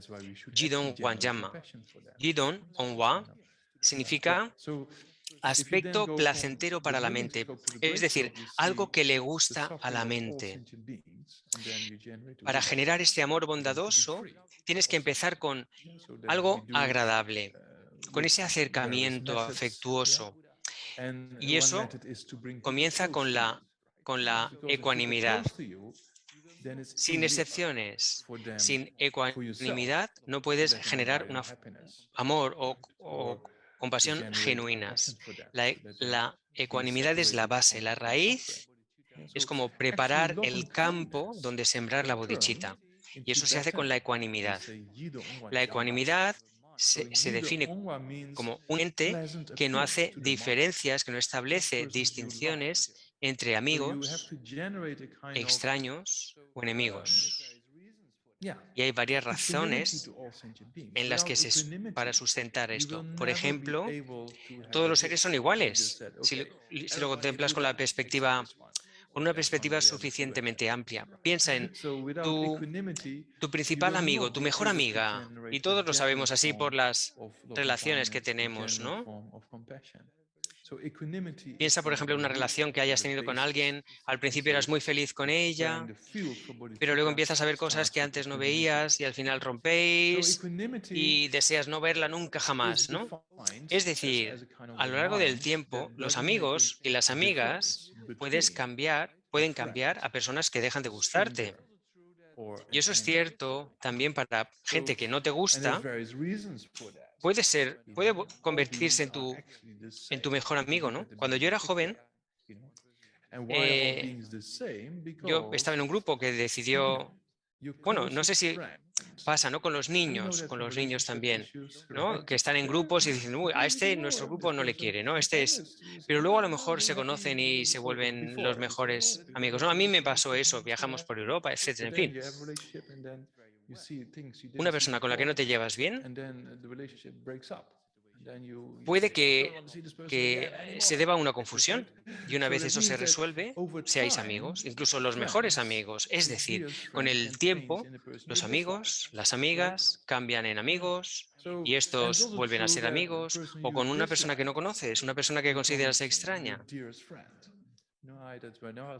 Jidong Wanjama. Jidong Onwa significa aspecto placentero para la mente, es decir, algo que le gusta a la mente. Para generar este amor bondadoso, tienes que empezar con algo agradable, con ese acercamiento afectuoso. Y eso comienza con la ecuanimidad. Sin excepciones, sin ecuanimidad, no puedes generar amor o compasión genuinas. La ecuanimidad es la base, la raíz es como preparar el campo donde sembrar la bodhicitta. Y eso se hace con la ecuanimidad. La ecuanimidad se define como un ente que no hace diferencias, que no establece distinciones entre amigos, extraños o enemigos. Y hay varias razones en las que para sustentar esto. Por ejemplo, todos los seres son iguales. Si lo contemplas con con una perspectiva suficientemente amplia. Piensa en tu, tu principal amigo, tu mejor amiga, y todos lo sabemos así por las relaciones que tenemos, ¿no? Piensa, por ejemplo, en una relación que hayas tenido con alguien, al principio eras muy feliz con ella, pero luego empiezas a ver cosas que antes no veías y al final rompéis y deseas no verla nunca jamás, ¿no? Es decir, a lo largo del tiempo, los amigos y las amigas pueden cambiar a personas que dejan de gustarte. Y eso es cierto también para gente que no te gusta, convertirse en tu mejor amigo, ¿no? Cuando yo era joven, eh, yo estaba en un grupo que decidió, bueno, no sé si pasa, ¿no? Con los niños también, ¿no? Que están en grupos y dicen, uy, a este nuestro grupo no le quiere, ¿no? Pero luego a lo mejor se conocen y se vuelven los mejores amigos, ¿no? A mí me pasó eso, viajamos por Europa, etcétera, en fin. Una persona con la que no te llevas bien puede que se deba a una confusión y una vez eso se resuelve, seáis amigos, incluso los mejores amigos. Es decir, con el tiempo, los amigos, las amigas cambian en amigos y estos vuelven a ser amigos, o con una persona que no conoces, una persona que consideras extraña.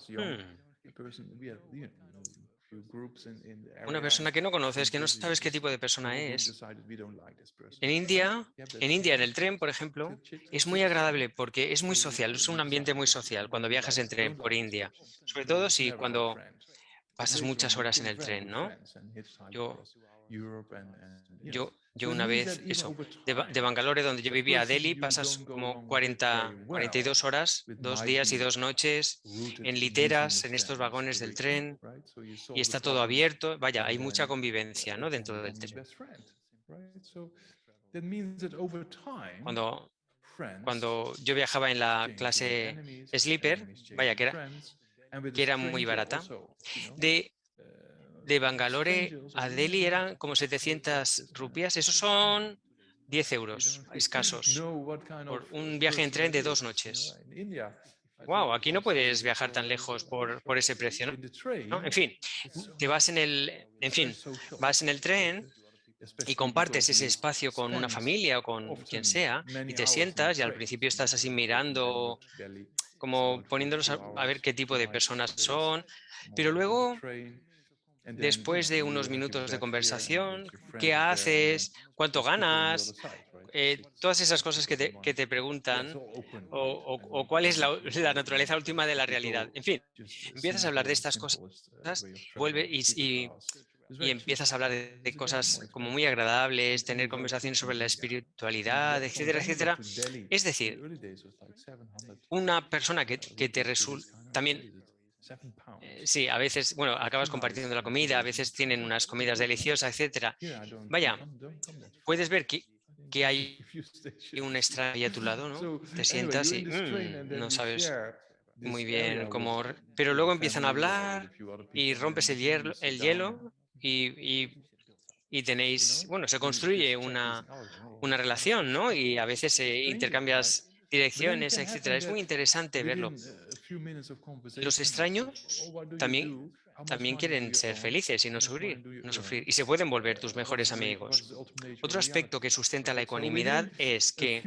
Hmm. Una persona que no conoces, que no sabes qué tipo de persona es. En el tren, por ejemplo, es muy agradable porque es muy social, es un ambiente muy social cuando viajas en tren por India, sobre todo si cuando pasas muchas horas en el tren, ¿no? Yo, yo una vez, de Bangalore, donde yo vivía, a Delhi, pasas como 42 horas, 2 días y 2 noches en literas, en estos vagones del tren, y está todo abierto. Vaya, hay mucha convivencia, ¿no?, dentro del tren. Cuando, cuando yo viajaba en la clase Sleeper, vaya, que era muy barata, de, de Bangalore a Delhi eran como 700 rupias. Esos son 10 euros escasos por un viaje en tren de 2 noches. Wow, aquí no puedes viajar tan lejos por ese precio, ¿no? En fin, vas en el tren y compartes ese espacio con una familia o con quien sea y te sientas y al principio estás así mirando, como poniéndolos a ver qué tipo de personas son, pero luego, después de unos minutos de conversación, ¿qué haces? ¿Cuánto ganas? Todas esas cosas que te preguntan, o cuál es la naturaleza última de la realidad. En fin, empiezas a hablar de estas cosas, vuelve y empiezas a hablar de cosas como muy agradables, tener conversaciones sobre la espiritualidad, etcétera, etcétera. Es decir, una persona que te resulta también. Sí, a veces, bueno, acabas compartiendo la comida, a veces tienen unas comidas deliciosas, etcétera. Vaya, puedes ver que hay un extraño ahí a tu lado, ¿no? Te sientas y no sabes muy bien cómo, pero luego empiezan a hablar y rompes el hielo y tenéis, bueno, se construye una relación, ¿no? Y a veces intercambias direcciones, etcétera. Es muy interesante verlo. Los extraños también quieren ser felices y no sufrir, no sufrir, y se pueden volver tus mejores amigos. Otro aspecto que sustenta la ecuanimidad es que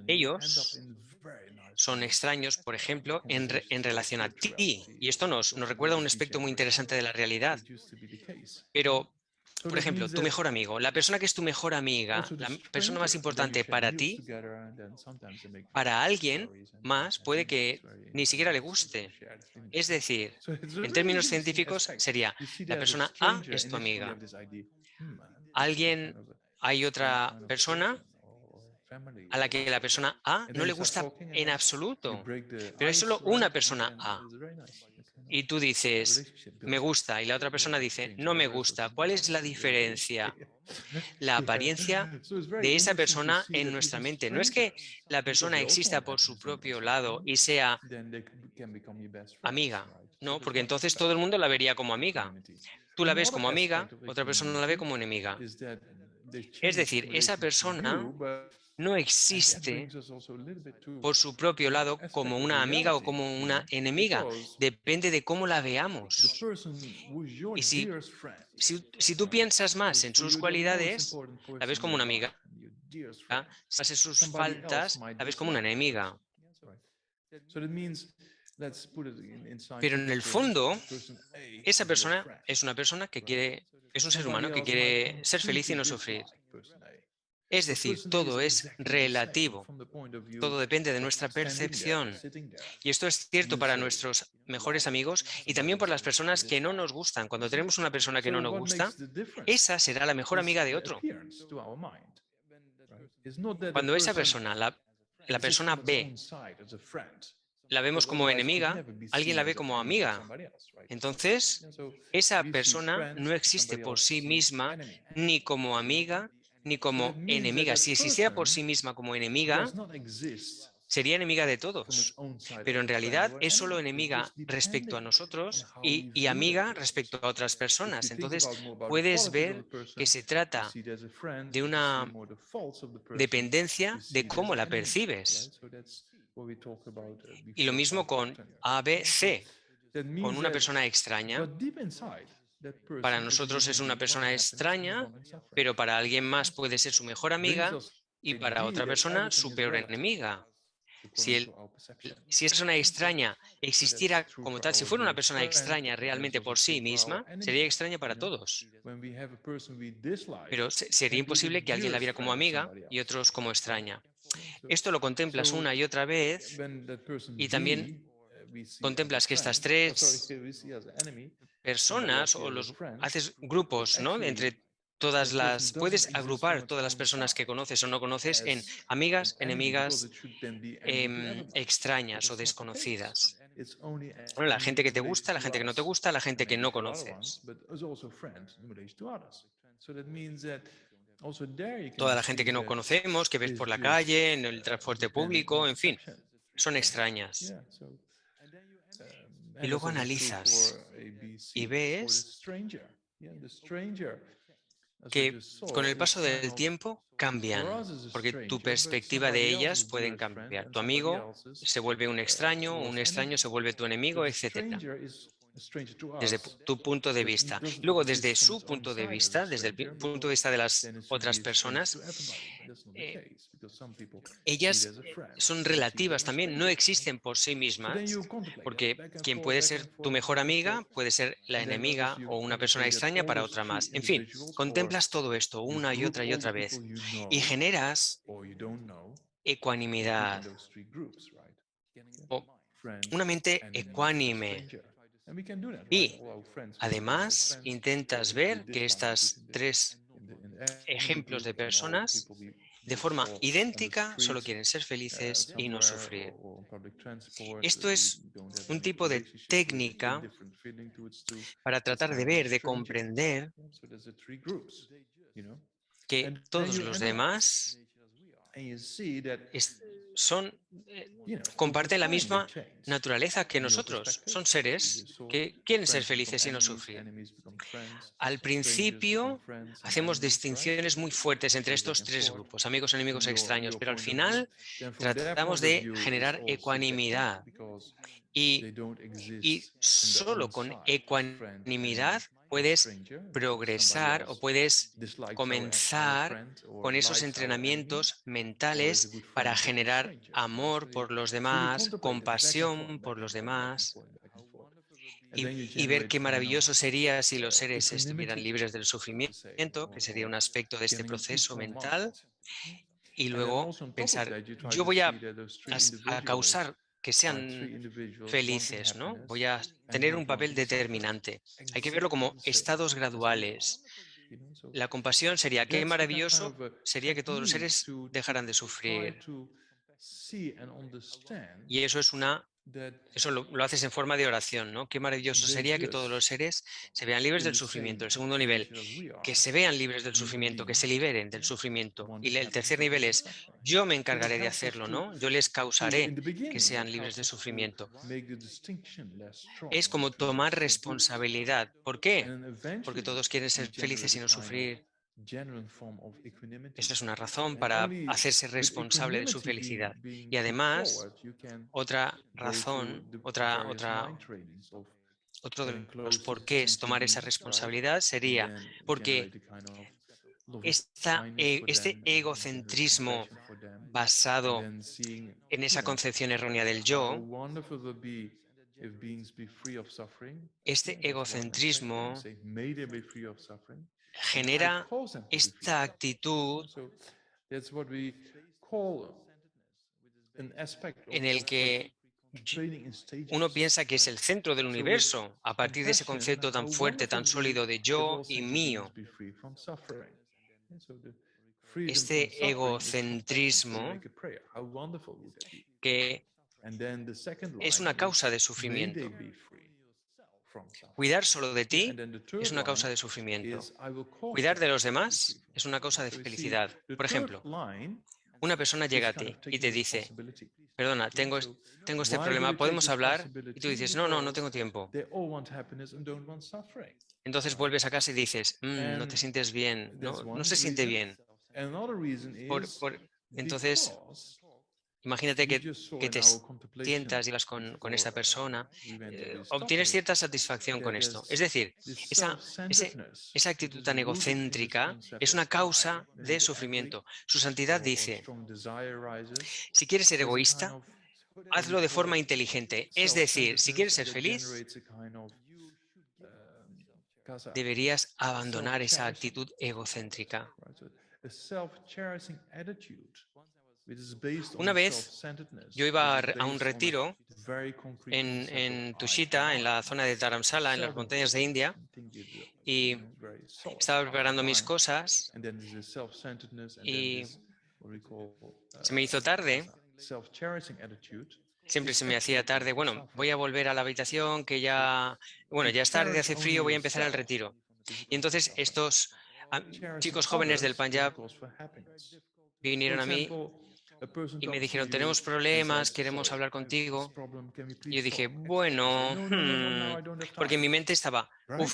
ellos son extraños, por ejemplo, en relación a ti. Y esto nos recuerda un aspecto muy interesante de la realidad. Pero, por ejemplo, tu mejor amigo, la persona que es tu mejor amiga, la persona más importante para ti, para alguien más puede que ni siquiera le guste. Es decir, en términos científicos sería, la persona A es tu amiga. Hay otra persona a la que la persona A no le gusta en absoluto, pero hay solo una persona A. Y tú dices, me gusta, y la otra persona dice, no me gusta. ¿Cuál es la diferencia? La apariencia de esa persona en nuestra mente. No es que la persona exista por su propio lado y sea amiga, no, porque entonces todo el mundo la vería como amiga. Tú la ves como amiga, otra persona la ve como enemiga. Es decir, esa persona no existe por su propio lado como una amiga o como una enemiga. Depende de cómo la veamos. Y si tú piensas más en sus cualidades, la ves como una amiga. Si en sus faltas, la ves como una enemiga. Pero en el fondo, esa persona es una persona es un ser humano que quiere ser feliz y no sufrir. Es decir, todo es relativo. Todo depende de nuestra percepción. Y esto es cierto para nuestros mejores amigos y también por las personas que no nos gustan. Cuando tenemos una persona que no nos gusta, esa será la mejor amiga de otro. Cuando esa persona, la persona B, la vemos como enemiga, alguien la ve como amiga. Entonces, esa persona no existe por sí misma ni como amiga ni como enemiga. Si existiera por sí misma como enemiga, sería enemiga de from its todos, own side pero as en a friend realidad or an es solo enemy. It's enemiga just respecto a depending on nosotros how we y view that amiga person. respecto a otras If you personas. think Entonces, more about the puedes qualities of the ver que person, se you trata see it as a friend. de If you see una more the faults of the person, you dependencia see de it as cómo an la enemy, percibes. right? So that's what we talked about Y lo before mismo about con pattern. A, B, So C. that Con means una that, persona extraña, but deep inside, that para person is a nosotros human es una being wanting persona happiness and extraña, wanting suffering. pero para alguien más puede ser su mejor Brings amiga us y the para idea otra that persona everything su is peor relative enemiga. Si, according to our perception. si esa persona extraña So that's existiera true como for tal, si our fuera una dearest persona friend, extraña but that's realmente also por sí true for our misma, enemy. sería extraña para todos. When we have a person we dislike, Pero sería can be the imposible que alguien la dearest viera como friend of amiga somebody y else. otros como extraña. So, Esto lo contemplas una y otra vez when that person y también B we see as a contemplas que estas friend, tres we see as an enemy, somebody I personas see o as a los friend, haces but grupos, ¿no? actually Entre todas that person las, doesn't puedes exist from agrupar its todas las own personas que side conoces o no conoces en as an amigas, enemy because enemigas, it should then be enemy to everybody. extrañas o That's not the case. desconocidas. It's only Bueno, la enemy gente que in te relation gusta, la to gente que no te others, gusta, la and gente que maybe no to other ones, conoces. but is also friend in relation to others. So that means that also there you can Toda la gente que see no that conocemos, que ves it's por la just calle, en el transporte depending on público, en fin, perception. son Yeah, extrañas. yeah. So, Y and that's luego also true for analizas A, B, y C, for the ves stranger. Yeah, the stranger, as we que just con saw, el is paso kind del of tiempo for cambian, us is a porque tu stranger, but perspectiva de somebody ellas else's pueden dearest friend cambiar. and Tu somebody amigo else's se vuelve un worst extraño enemy. se vuelve tu So enemigo, the etcétera. stranger is a stranger to Desde us, tu punto de but it vista. doesn't Luego, exist desde from su its own punto de side as a vista, desde el stranger, punto de because vista de las then it should be otras a stranger personas, to everybody. But that's not the eh, case, because some people see it ellas as a friend, son some see it relativas as a también, no stranger. existen por sí So then mismas, you contemplate that porque quien puede back ser and tu forth, mejor back and forth, amiga puede ser la and then enemiga obviously o you una persona contemplate that extraña all para those otra three más. En fin, individuals, or contemplas todo esto you una y group otra y all the otra people vez you y know generas or you don't know, you group in ecuanimidad those three groups, right? Yeah. o Friend, una mente enemy, ecuánime. stranger. And we can do that, right? Y All our friends we see them as además friends. intentas People we ver que dislike, we put estas tres in the enemy ejemplos de group, and all the personas people we de just forma saw on the idéntica solo street, quieren ser felices y no somewhere, sufrir. or on public transport, Esto we es don't have un any tipo de relationship with, técnica indifferent feeling towards to, para it's tratar de kind of a ver, de stranger. comprender Yeah, so there's the three groups, you know, que and then todos you los analyze, demás and you see that, son, you know, over comparten la time they misma change. naturaleza que In your nosotros. perspective, Son as we seres just saw, que quieren ser friends become felices y no enemies, sufrir. enemies become friends, Al strangers become principio friends and hacemos enemies, right? distinciones muy fuertes entre Go back estos and tres forth grupos, amigos, in enemigos, extraños, your pero al point of view. final Then from their tratamos point of de view, it's generar all subjective ecuanimidad because y, they don't y exist from their solo own con side as friend, ecuanimidad enemy, or puedes stranger, because somebody progresar o else puedes dislikes our comenzar friend or con esos likes our enemy entrenamientos or is a mentales good para friend but a generar stranger, right? amor por los So you demás, contemplate it back and forth, compasión por back and los forth, back and demás forth, back and forth. And then you y ver generate qué kind of maravilloso sería si los seres estuvieran equanimity, libres del so to say, sufrimiento, que sería un aspecto de este getting an proceso equal mental, mind. y And then luego also on top of pensar, that, you try yo to voy see that those three a individuals causar que are three sean individuals wanting felices, ¿no? Voy happiness a and tener not un papel wanting suffering. determinante. Hay que verlo Exactly como the same estados as we are. graduales. You know, so La compasión sería, qué that's the kind maravilloso of a sería que todos los technique seres to dejaran de try sufrir. to see and understand Y eso es that eso lo haces en forma de oración, ¿no? Qué maravilloso they sería que todos los just seres se vean libres in del the sufrimiento. same El segundo nivel, situation as we que are, se vean libres del human sufrimiento, que se beings, liberen del yeah, sufrimiento. Y wanting el tercer happiness and nivel wanting es, suffering. yo me So it encargaré de helps us hacerlo, ¿no? Yo les in causaré the que beginning, sean it libres helps de us to sufrimiento. make the distinction less strong Es como between those tomar three groups. responsabilidad. ¿Por And qué? then Porque eventually todos quieren we ser felices generate y a no kind of sufrir. genuine form of equanimity. Esa es una razón And para only hacerse with responsable de su equanimity felicidad. being Y put además, forward, you can otra go to razón, the otra, various otra, mind trainings of otro de getting los close to porqués sentient tomar esa beings, right? responsabilidad And sería then porque generate a kind of loving kindness for este them and generate egocentrismo compassion for them. And basado then seeing, en you esa know, concepción errónea del how yo, wonderful it would be if beings be free of suffering. este Yeah, that's one aspect. And egocentrismo say, may they be free of suffering. And I genera cause them to be free of esta suffering. actitud So that's what we call an aspect en el of que training in uno stages, piensa que es right? el centro del So with universo, a partir de ese compassion, concepto tan how fuerte, wonderful tan it would be sólido de if yo all y sentient beings mío. be free from suffering. And so the freedom from Este suffering is compassion. So you egocentrismo make a prayer. How wonderful would that be? que And then the second es line una is, causa de may they sufrimiento. be free from suffering. Cuidar solo de Yeah, and ti then the es third una causa line de sufrimiento. is, I will cause Cuidar them de los to be free demás from es una suffering. causa de So you see, felicidad. the Por third ejemplo, line Una persona llega a ti y te dice, perdona, tengo este problema, ¿podemos hablar? Y tú dices, no, no tengo tiempo. Entonces vuelves a casa y dices, no te sientes bien, no se siente bien. Entonces, imagínate que te sientas y vas con esta persona, obtienes cierta satisfacción con esto. Es decir, esa actitud tan egocéntrica es una causa de sufrimiento. Su santidad dice, si quieres ser egoísta, hazlo de forma inteligente. Es decir, si quieres ser feliz, deberías abandonar esa actitud egocéntrica. Una vez yo iba a un retiro en Tushita, en la zona de Dharamsala, en las montañas de India, y estaba preparando mis cosas y se me hizo tarde. Siempre se me hacía tarde. Bueno, voy a volver a la habitación que ya es tarde, hace frío, voy a empezar el retiro. Y entonces estos chicos jóvenes del Punjab vinieron a mí y me dijeron, tenemos problemas, queremos hablar contigo. Y yo dije, bueno, porque en mi mente estaba,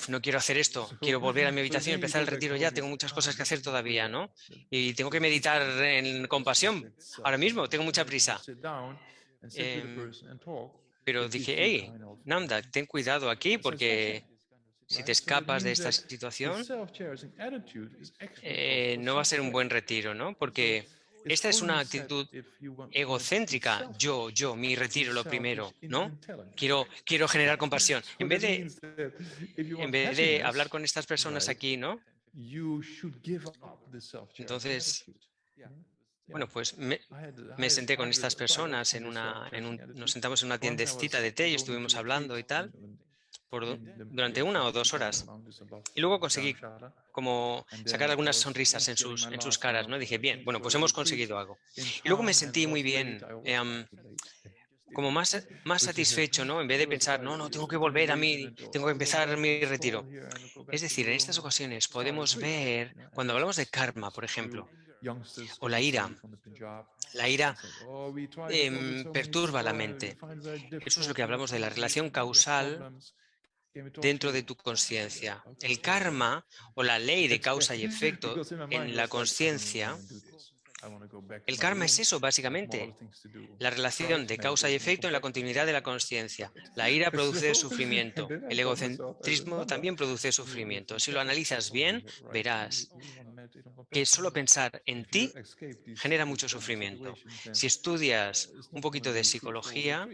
no quiero hacer esto, quiero volver a mi habitación y empezar el retiro ya, tengo muchas cosas que hacer todavía, ¿no? Y tengo que meditar en compasión ahora mismo, tengo mucha prisa. Pero dije, hey, Namda, ten cuidado aquí porque si te escapas de esta situación, no va a ser un buen retiro, ¿no? Porque esta es una actitud egocéntrica. Yo, mi retiro lo primero, ¿no? Quiero generar compasión. En vez de hablar con estas personas aquí, ¿no? Entonces, bueno, pues me senté con estas personas nos sentamos en una tiendecita de té y estuvimos hablando y tal durante 1 o 2 horas. Y luego conseguí como sacar algunas sonrisas en sus caras, ¿no? Dije, bien, bueno, pues hemos conseguido algo. Y luego me sentí muy bien, como más satisfecho, ¿no? En vez de pensar, no, tengo que volver tengo que empezar mi retiro. Es decir, en estas ocasiones podemos ver, cuando hablamos de karma, por ejemplo, o la ira perturba la mente. Eso es lo que hablamos de la relación causal dentro de tu conciencia. El karma o la ley de causa y efecto en la conciencia, el karma es eso básicamente, la relación de causa y efecto en la continuidad de la conciencia. La ira produce sufrimiento, el egocentrismo también produce sufrimiento. Si lo analizas bien, verás que solo pensar en ti genera mucho sufrimiento. Si estudias un poquito de psicología,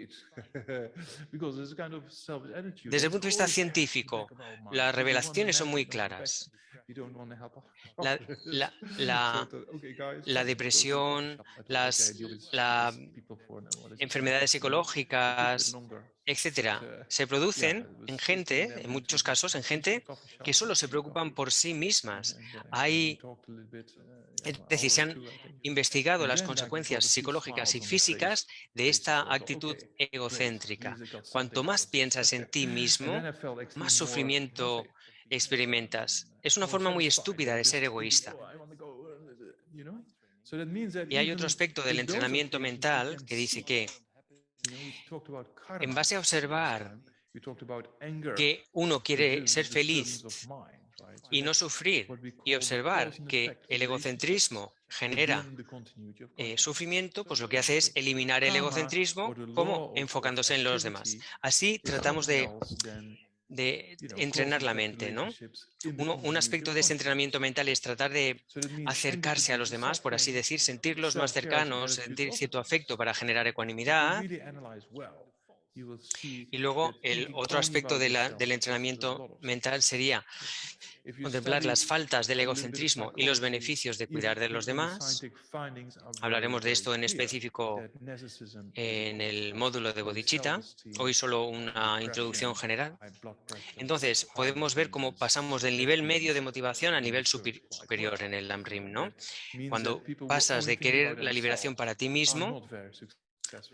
desde el punto de vista científico, las revelaciones son muy claras. La, la- la- la depresión, las enfermedades psicológicas, etcétera, se producen en gente, en muchos casos, en gente que solo se preocupan por sí mismas. Es decir, se han investigado las consecuencias psicológicas y físicas de esta actitud egocéntrica. Cuanto más piensas en ti mismo, más sufrimiento experimentas. Es una forma muy estúpida de ser egoísta. Y hay otro aspecto del entrenamiento mental que dice que, en base a observar que uno quiere ser feliz y no sufrir, y observar que el egocentrismo genera sufrimiento, pues lo que hace es eliminar el egocentrismo como enfocándose en los demás. Así tratamos de entrenar la mente, ¿no? Un aspecto de ese entrenamiento mental es tratar de acercarse a los demás, por así decir, sentirlos más cercanos, sentir cierto afecto para generar ecuanimidad. Y luego el otro aspecto del entrenamiento mental sería contemplar las faltas del egocentrismo y los beneficios de cuidar de los demás. Hablaremos de esto en específico en el módulo de Bodhicitta. Hoy solo una introducción general. Entonces, podemos ver cómo pasamos del nivel medio de motivación al nivel superior en el Lamrim, ¿no? Cuando pasas de querer la liberación para ti mismo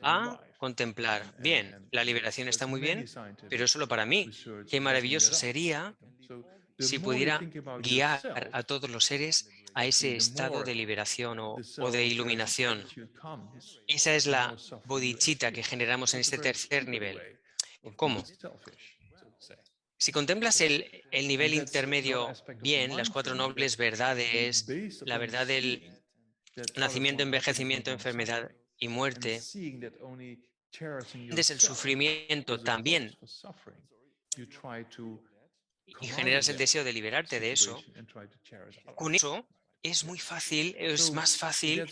a contemplar, bien, la liberación está muy bien, pero es solo para mí. Qué maravilloso sería si pudiera guiar a todos los seres a ese estado de liberación o de iluminación. Esa es la bodhicitta que generamos en este tercer nivel. ¿Cómo? Si contemplas el nivel intermedio bien, las cuatro nobles verdades, la verdad del nacimiento, envejecimiento, enfermedad y muerte, entiendes el sufrimiento también y generas el deseo de liberarte de eso, con eso es muy fácil, es más fácil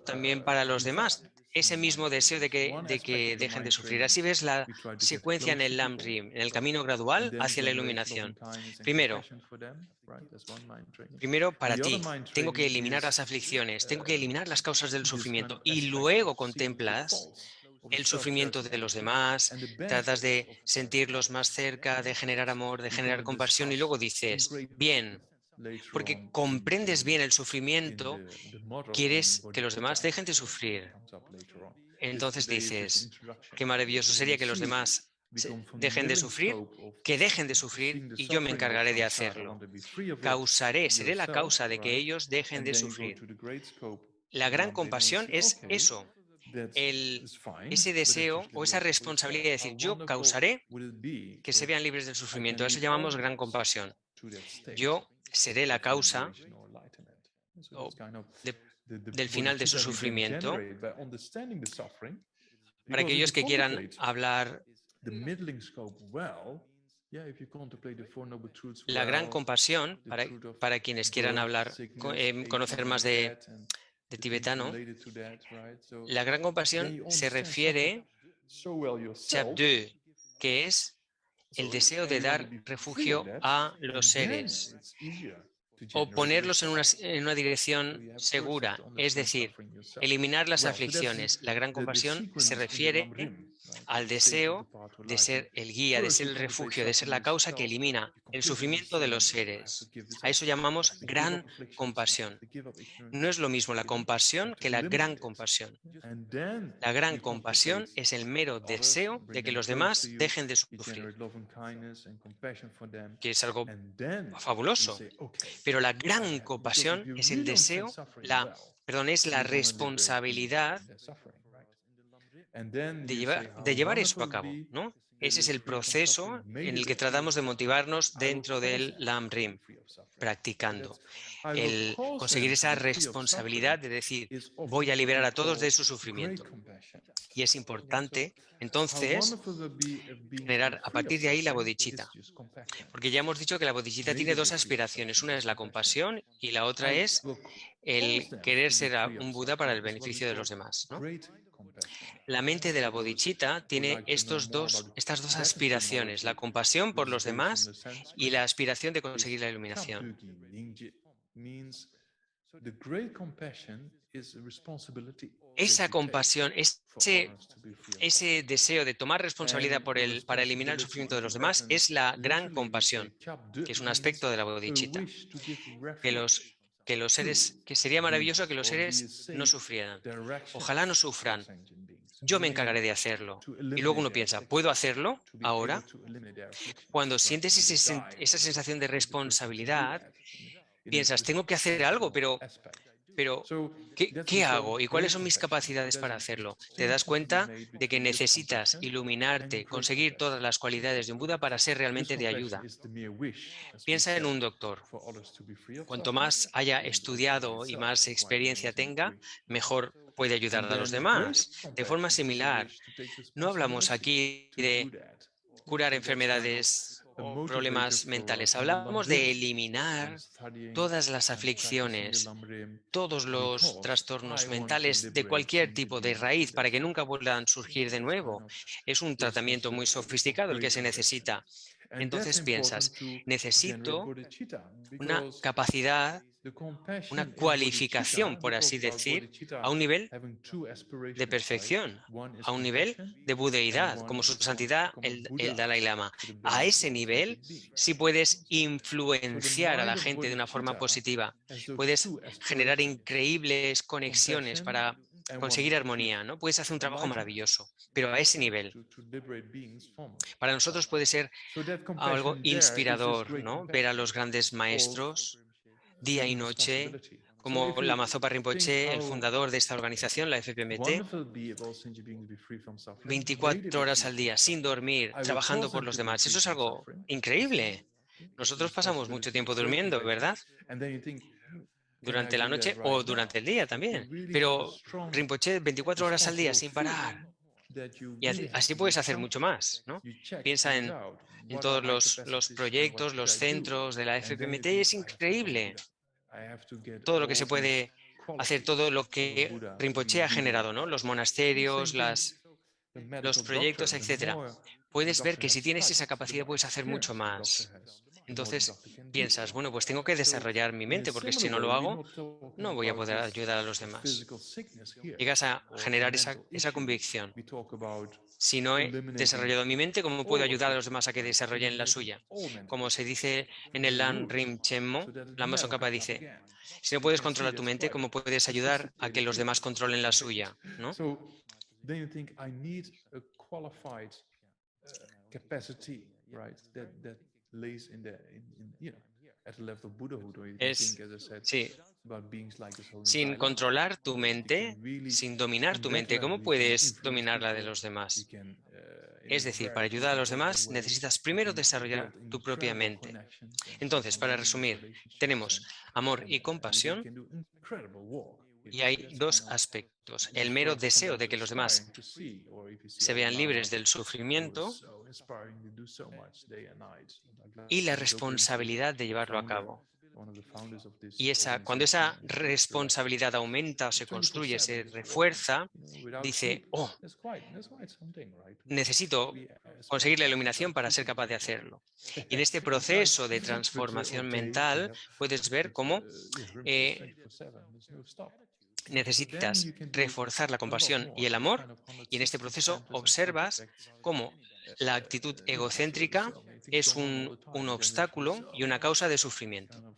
también para los demás, ese mismo deseo de que dejen de sufrir. Así ves la secuencia en el Lam-Rim, en el camino gradual hacia la iluminación. Primero para ti, tengo que eliminar las aflicciones, tengo que eliminar las causas del sufrimiento y luego contemplas el sufrimiento de los demás, tratas de sentirlos más cerca, de generar amor, de generar compasión y luego dices, bien, porque comprendes bien el sufrimiento, quieres que los demás dejen de sufrir. Entonces dices, qué maravilloso sería que los demás dejen de sufrir, que dejen de sufrir y yo me encargaré de hacerlo. Seré la causa de que ellos dejen de sufrir. La gran compasión es eso, ese deseo o esa responsabilidad de decir, yo causaré que se vean libres del sufrimiento. A eso llamamos gran compasión. Yo seré la causa o del final de su sufrimiento. Para aquellos que quieran hablar, la gran compasión, para quienes quieran hablar, conocer más de tibetano, la gran compasión se refiere chap 2, que es el deseo de dar refugio a los seres o ponerlos en una dirección segura, es decir, eliminar las aflicciones. La gran compasión se refiere al deseo de ser el guía, de ser el refugio, de ser la causa que elimina el sufrimiento de los seres. A eso llamamos gran compasión. No es lo mismo la compasión que la gran compasión. La gran compasión es el mero deseo de que los demás dejen de sufrir, que es algo fabuloso. Pero la gran compasión es el deseo, es la responsabilidad de llevar eso a cabo, ¿no? Ese es el proceso en el que tratamos de motivarnos dentro del Lam-Rim, practicando. El conseguir esa responsabilidad de decir, voy a liberar a todos de su sufrimiento. Y es importante, entonces, generar a partir de ahí la bodhicitta. Porque ya hemos dicho que la bodhicitta tiene dos aspiraciones. Una es la compasión y la otra es el querer ser un Buda para el beneficio de los demás, ¿no? La mente de la bodhicitta tiene estas dos aspiraciones, la compasión por los demás y la aspiración de conseguir la iluminación. Esa compasión, ese deseo de tomar responsabilidad para eliminar el sufrimiento de los demás es la gran compasión, que es un aspecto de la bodhicitta. Que sería maravilloso que los seres no sufrieran. Ojalá no sufran. Yo me encargaré de hacerlo. Y luego uno piensa, ¿puedo hacerlo ahora? Cuando sientes esa sensación de responsabilidad, piensas, tengo que hacer algo, pero ¿qué hago? ¿Y cuáles son mis capacidades para hacerlo? Te das cuenta de que necesitas iluminarte, conseguir todas las cualidades de un Buda para ser realmente de ayuda. Piensa en un doctor. Cuanto más haya estudiado y más experiencia tenga, mejor puede ayudar a los demás. De forma similar, no hablamos aquí de curar enfermedades o problemas mentales. Hablamos de eliminar todas las aflicciones, todos los trastornos mentales de cualquier tipo de raíz para que nunca vuelvan a surgir de nuevo. Es un tratamiento muy sofisticado el que se necesita. Entonces piensas, necesito una capacidad, una cualificación, por así decir, a un nivel de perfección, a un nivel de budeidad, como su santidad el Dalai Lama. A ese nivel sí puedes influenciar a la gente de una forma positiva, puedes generar increíbles conexiones para conseguir armonía, ¿no? Puedes hacer un trabajo maravilloso, pero a ese nivel. Para nosotros puede ser algo inspirador, ¿no? Ver a los grandes maestros día y noche, como Lama Zopa Rinpoche, el fundador de esta organización, la FPMT, 24 horas al día, sin dormir, trabajando por los demás. Eso es algo increíble. Nosotros pasamos mucho tiempo durmiendo, ¿verdad? Durante la noche o durante el día también. Pero Rinpoche, 24 horas al día, sin parar. Y así puedes hacer mucho más, ¿no? Piensa en todos los proyectos, los centros de la FPMT, y es increíble todo lo que se puede hacer, todo lo que Rinpoche ha generado, ¿no? Los monasterios, los proyectos, etcétera. Puedes ver que si tienes esa capacidad puedes hacer mucho más. Entonces piensas, bueno, pues tengo que desarrollar mi mente, porque si no lo hago, no voy a poder ayudar a los demás. Llegas a generar esa convicción. Si no he desarrollado mi mente, ¿cómo puedo ayudar a los demás a que desarrollen la suya? Como se dice en el Lan Rim Chenmo, Lama Tsongkhapa dice, si no puedes controlar tu mente, ¿cómo puedes ayudar a que los demás controlen la suya? ¿No? Then you think I need a qualified capacity, right? That lays in at the level of Buddhahood, or you can think, as I said, Sí, about beings like this whole sin Dalai Lama. controlar tu mente, sin dominar tu mente, ¿cómo puedes dominar la de los demás? Es decir, para ayudar a los demás necesitas primero desarrollar tu propia mente. Entonces, para resumir, tenemos amor y compasión, y hay dos aspectos. El mero deseo de que los demás se vean libres del sufrimiento y la responsabilidad de llevarlo a cabo. Y cuando esa responsabilidad aumenta o se construye, se refuerza, dice, oh, necesito conseguir la iluminación para ser capaz de hacerlo. Y en este proceso de transformación mental puedes ver cómo necesitas reforzar la compasión y el amor, y en este proceso observas cómo la actitud egocéntrica es un obstáculo y una causa de sufrimiento.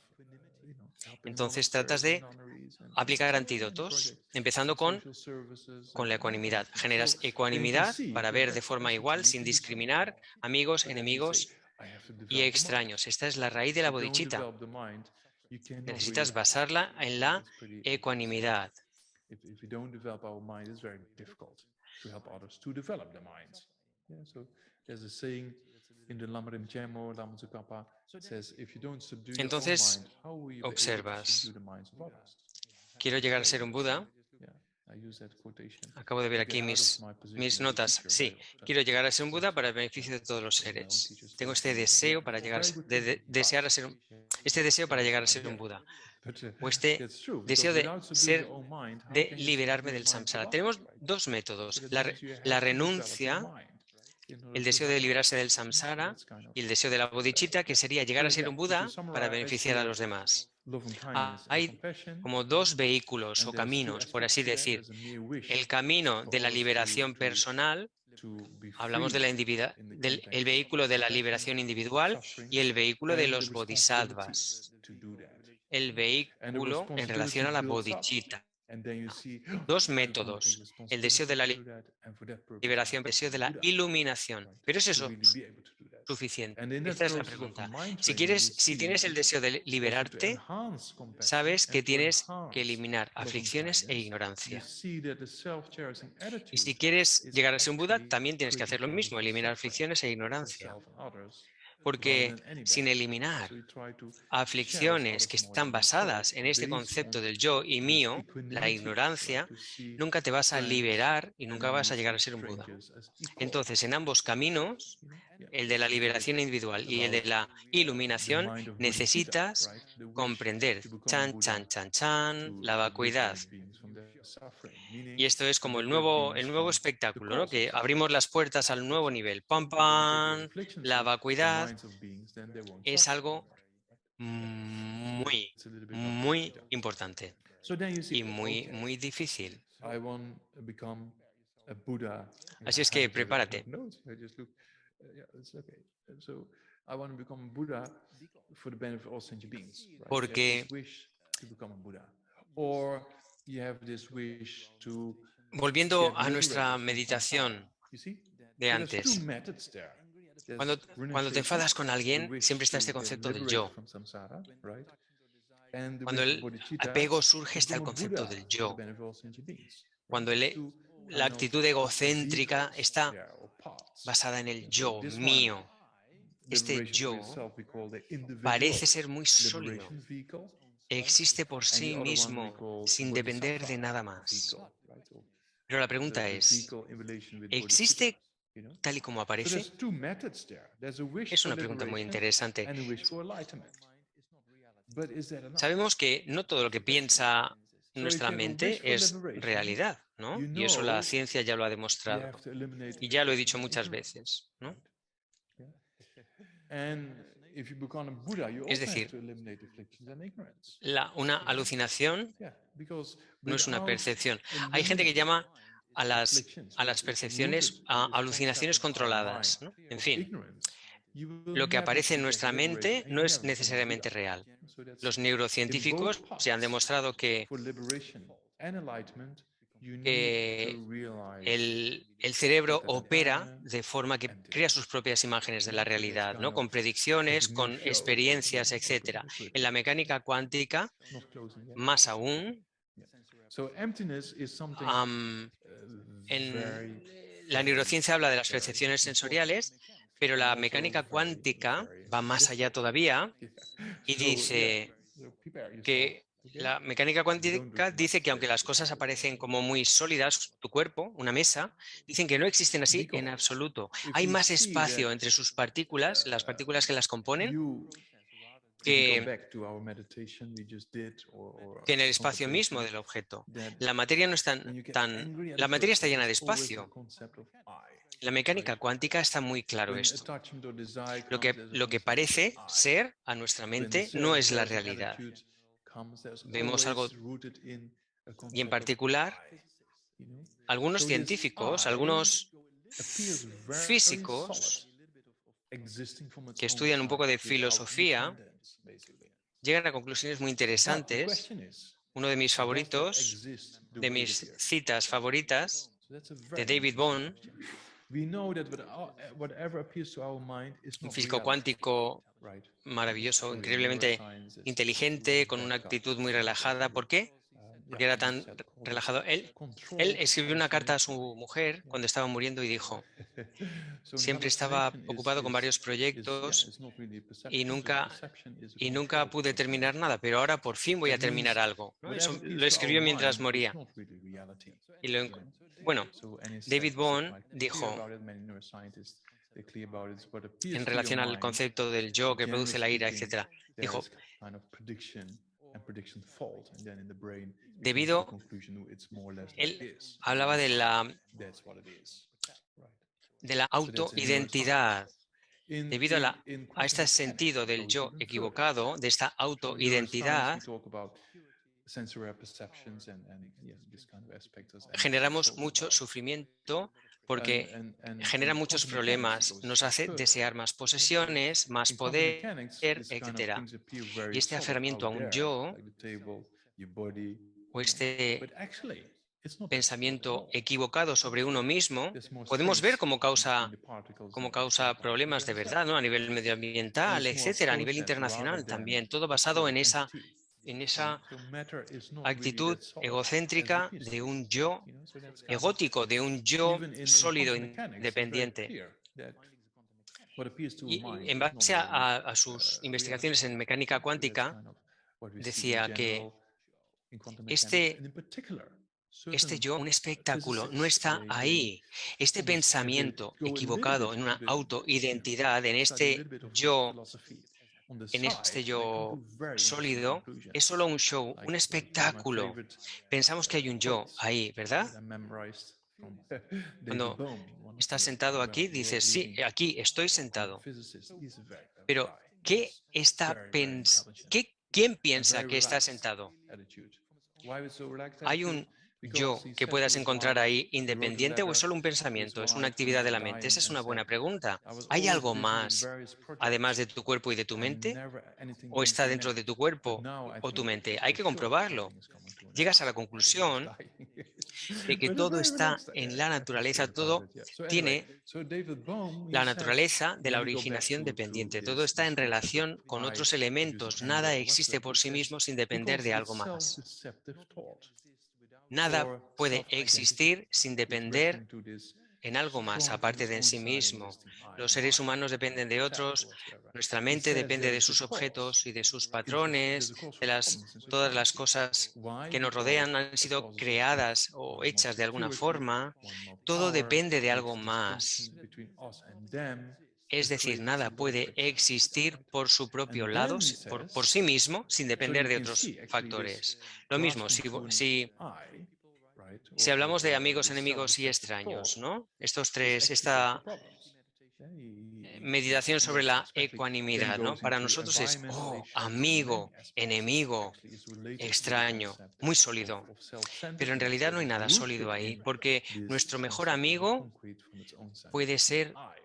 Entonces tratas de aplicar antídotos, empezando con la ecuanimidad. Generas ecuanimidad para ver de forma igual, sin discriminar, amigos, enemigos y extraños. Esta es la raíz de la bodhicitta. Necesitas basarla en la ecuanimidad. If we don't develop our mind, it's very difficult to help others to develop their minds. Yeah, so there's a saying in the Lama Rim Chenmo, Lama Tsongkhapa says, if you don't subdue your own Entonces, mind, how will you be able to observas, subdue the minds of others? quiero llegar a ser un Buda. Acabo de ver aquí mis notas. Sí, quiero llegar a ser un Buda para el beneficio de todos los seres. Tengo este deseo para llegar para llegar a ser un Buda. O este deseo de liberarme del samsara. Tenemos dos métodos. La renuncia, el deseo de liberarse del samsara, y el deseo de la bodhicitta, que sería llegar a ser un Buda para beneficiar a los demás. Hay como dos vehículos o caminos, por así decir. El camino de la liberación personal, hablamos de del vehículo de la liberación individual y el vehículo de los bodhisattvas. El vehículo en relación a la bodhicitta. Dos métodos, el deseo de la liberación, el deseo de la iluminación. Pero ¿es eso suficiente? Esta es la pregunta. Si tienes el deseo de liberarte, sabes que tienes que eliminar aflicciones e ignorancia. Y si quieres llegar a ser un Buda, también tienes que hacer lo mismo, eliminar aflicciones e ignorancia. Porque sin eliminar aflicciones que están basadas en este concepto del yo y mío, la ignorancia, nunca te vas a liberar y nunca vas a llegar a ser un Buda. Entonces, en ambos caminos, el de la liberación individual y el de la iluminación, necesitas comprender la vacuidad. Y esto es como el nuevo espectáculo, ¿no? Que abrimos las puertas al nuevo nivel. ¡Pam, pam! La vacuidad es algo muy, muy importante y muy difícil. Así es que prepárate. Porque volviendo a nuestra meditación de antes, cuando te enfadas con alguien, siempre está este concepto del yo. Cuando el apego surge está el concepto del yo. Cuando la actitud egocéntrica está basada en el yo, mío. Este yo parece ser muy sólido. Existe por sí mismo, sin depender de nada más. Pero la pregunta es, ¿existe tal y como aparece? Es una pregunta muy interesante. Sabemos que no todo lo que piensa nuestra mente es realidad, ¿no? Y eso la ciencia ya lo ha demostrado. Y ya lo he dicho muchas veces, ¿no? Es decir, una alucinación no es una percepción. Hay gente que llama a las percepciones alucinaciones controladas, ¿no? En fin, lo que aparece en nuestra mente no es necesariamente real. Los neurocientíficos se han demostrado que el cerebro opera de forma que crea sus propias imágenes de la realidad, ¿no? Con predicciones, con experiencias, etc. En la mecánica cuántica, más aún, la neurociencia habla de las percepciones sensoriales, pero la mecánica cuántica va más allá todavía y dice que la mecánica cuántica dice que aunque las cosas aparecen como muy sólidas, tu cuerpo, una mesa, dicen que no existen así en absoluto. Hay más espacio entre sus partículas, las partículas que las componen, que en el espacio mismo del objeto. La materia no es la materia está llena de espacio. La mecánica cuántica está muy claro esto. Lo que parece ser a nuestra mente no es la realidad. Vemos algo, y en particular, algunos científicos, algunos físicos que estudian un poco de filosofía, llegan a conclusiones muy interesantes. Uno de mis favoritos, de mis citas favoritas, de David Bohm, un físico cuántico maravilloso, increíblemente inteligente, con una actitud muy relajada. ¿Por qué? Porque era tan relajado. Él escribió una carta a su mujer cuando estaba muriendo y dijo, siempre estaba ocupado con varios proyectos y nunca pude terminar nada, pero ahora por fin voy a terminar algo, ¿no? Eso lo escribió mientras moría. Bueno, David Bohm dijo, en relación al concepto del yo que produce la ira, etc., dijo, él hablaba de la autoidentidad. Debido a este sentido del yo equivocado, de esta autoidentidad, generamos mucho sufrimiento porque genera muchos problemas, nos hace desear más posesiones, más poder, etc. Y este aferramiento a un yo o este pensamiento equivocado sobre uno mismo, podemos ver cómo causa problemas de verdad, ¿no? A nivel medioambiental, etcétera, a nivel internacional también, todo basado en esa actitud egocéntrica de un yo egótico, de un yo sólido, independiente. Y en base a sus investigaciones en mecánica cuántica, decía que este yo, un espectáculo, no está ahí. Este pensamiento equivocado en una autoidentidad, en este yo sólido, es solo un show, un espectáculo. Pensamos que hay un yo ahí, ¿verdad? Cuando estás sentado aquí, dices, sí, aquí estoy sentado. Pero, ¿quién piensa que está sentado? ¿Hay un yo que puedas encontrar ahí independiente o es solo un pensamiento? ¿Es una actividad de la mente? Esa es una buena pregunta. ¿Hay algo más además de tu cuerpo y de tu mente? ¿O está dentro de tu cuerpo o tu mente? Hay que comprobarlo. Llegas a la conclusión de que But it's todo very está relaxed, en la I have to naturaleza, say about todo it, yeah. So anyway, tiene so David Bohm, he la said, naturaleza de la when we go back originación to dependiente. Todo this está en concept of relación con I otros produces elementos. Nada anger or existe whatsoever, por he sí says, mismo sin depender because de algo it's más. self-deceptive thought Nada or puede self-identity. existir sin He's depender referring to this en algo más, strong from aparte his de en own sí side mismo. existing I Los and seres mine, humanos dependen de self or otros, whatsoever. nuestra He mente says depende there de is a sus objetos cause. y de sus There's patrones, a cause de for problems in todas las society. cosas Why? que nos Because rodean han the sido causes of creadas o one, more hechas de alguna security, forma. one, more Todo power, depende de algo makes más. distinctions between us and them, Es decir, nada frustrations and puede conflicts, existir right? por su propio And lado, then he por says, sí mismo, sin so you depender de can see otros actually this factores. Lo mismo, grasping to an I, right? si hablamos de amigos, This enemigos y self-deceptive thought extraños, ¿no? Estos is tres, actually good for esta problems. Yeah, meditación sobre la especially then ecuanimidad, ¿no? goes Para into nosotros es, environmental oh, issues and many amigo, aspects. enemigo, Actually, is related to the extraño, concept muy sólido. of Pero en self-centeredness. realidad So no hay the nada root sólido ahí, within porque this nuestro mejor concept of the amigo concrete from its own sense puede is the ser I.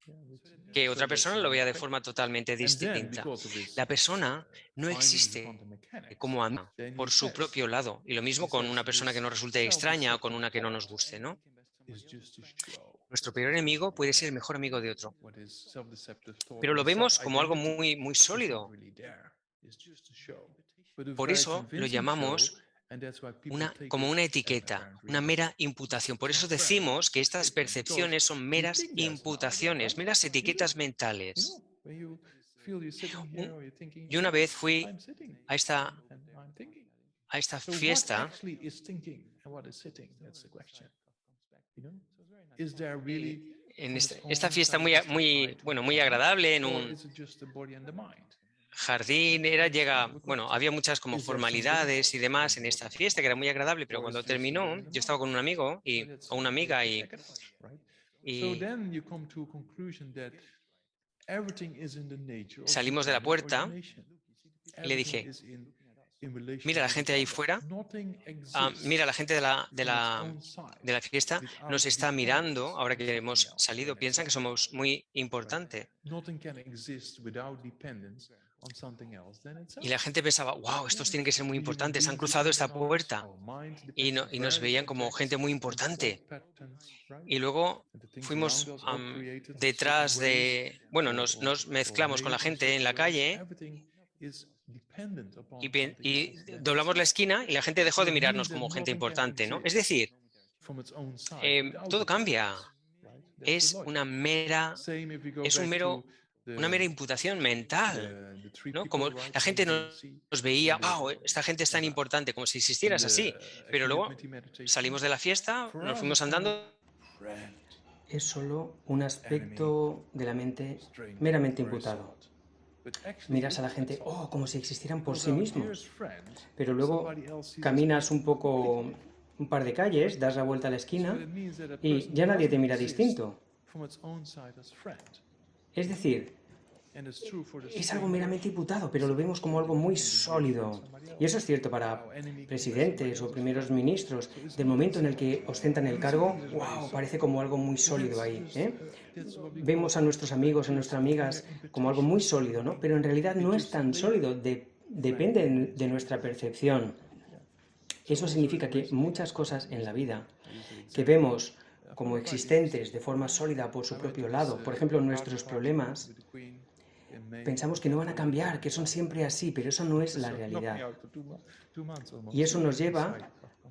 Yeah, que so otra that's persona an lo vea de aspect. forma totalmente And then, distinta. because of this La persona no findings of existe quantum mechanics, como amigo then he por su says, propio lado. Y lo mismo con una persona que this nos resulte extraña o con self-deceptive una que no nos thought guste, ¿no? is just a show. Nuestro peor enemigo puede ser el mejor amigo de otro. What is self-deceptive thought Pero or lo the vemos como algo self-identity muy is not sólido. really there. It's just a show. But a Por very eso lo convincing show, llamamos and that's why people take como it una as etiqueta, apparent una reality. mera imputación. Por It's eso not very decimos que estas statement because percepciones son you meras think there's an I there, imputaciones, right? meras You do. etiquetas You mentales. know, when you feel you're sitting here Un- or you're thinking, Yo una yeah, vez fui I'm sitting a esta, and I'm thinking. a esta So what fiesta actually is thinking and what is sitting? That's the question. You know, is there really en from its esta own fiesta side is the I to be muy found, agradable en or un is it just the body and the mind? jardín, había muchas como Is there something formalidades y else than demás en body esta and mind? fiesta que era muy agradable, pero Or is cuando it just the body terminó, and the yo estaba mind? con un amigo So that's o una that's amiga the second one, right? So y then you come to a conclusion that everything is in the nature of salimos de la dependent puerta origination. y le Everything dije, is in relation mira, la to gente ahí dependence. fuera, Nothing mira, la exists gente from its own side de la fiesta without nos está dependence mirando, ahora on que something hemos else or salido, in piensan que itself. somos muy Right? importante. Nothing can exist without dependence on something else than itself. Y la gente pensaba, wow, estos tienen que ser muy The human importantes, han beings cruzado depend esta on others, puerta our mind y, depends on y nos various veían como objects gente muy and importante. thought patterns, right? Y luego And the things around fuimos us are created in certain detrás ways nos or mezclamos con la made in gente en certain la ways. calle Everything is dependent y, upon something y else than doblamos la itself. esquina y la gente dejó So de it means mirarnos that como gente nothing can importante, ¿no? Es exist decir, from its own side without todo cambia. dependence, right? That's the Es logic. Same if we go es un back to una mera imputación mental, the three ¿no? people, Como right? la A, gente B, and C nos veía, in wow, esta gente es tan importante, como si existieras así. Pero luego equanimity meditation. salimos de la fiesta, For nos us, fuimos it's kind of andando. friend, Es solo un aspecto de la mente stranger, meramente very imputado. solid. But actually, Miras a la it's gente, solid. oh, como si existieran por Because sí our mismos. dearest friend, Pero luego somebody else sees us caminas un completely. un par de calles, das la vuelta a la So esquina it means that a y person ya nadie te doesn't mira exist distinto. from its own side as friend. Es decir, And it's true for the es algo stranger, meramente imputado, pero lo vemos como algo muy sólido. Y eso es cierto para presidentes o primeros ministros. Del momento en el que ostentan el cargo, wow, parece como algo muy sólido ahí, ¿eh? Vemos a nuestros amigos, a nuestras amigas como algo muy sólido, ¿no? Pero en realidad no es tan sólido, depende de nuestra percepción. Eso significa que muchas cosas en la vida que vemos como existentes de forma sólida por su propio lado, por ejemplo, nuestros problemas, pensamos que no van a cambiar, que son siempre así, pero eso no es la realidad. Y eso nos lleva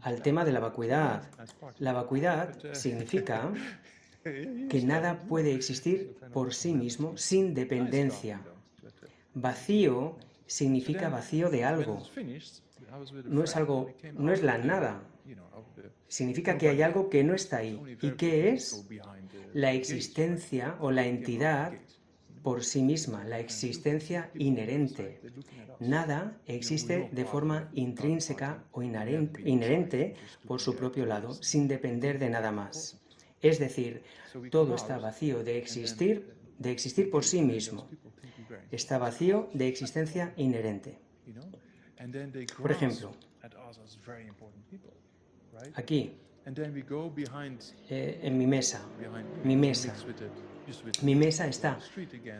al tema de la vacuidad. La vacuidad significa que nada puede existir por sí mismo sin dependencia. Vacío significa vacío de algo. No es la nada. Significa que hay algo que no está ahí. ¿Y qué es? La existencia o la entidad por sí misma, la existencia inherente. Nada existe de forma intrínseca o inherente por su propio lado, sin depender de nada más. Es decir, todo está vacío de existir por sí mismo. Está vacío de existencia inherente. Por ejemplo, aquí, en mi mesa, mi mesa está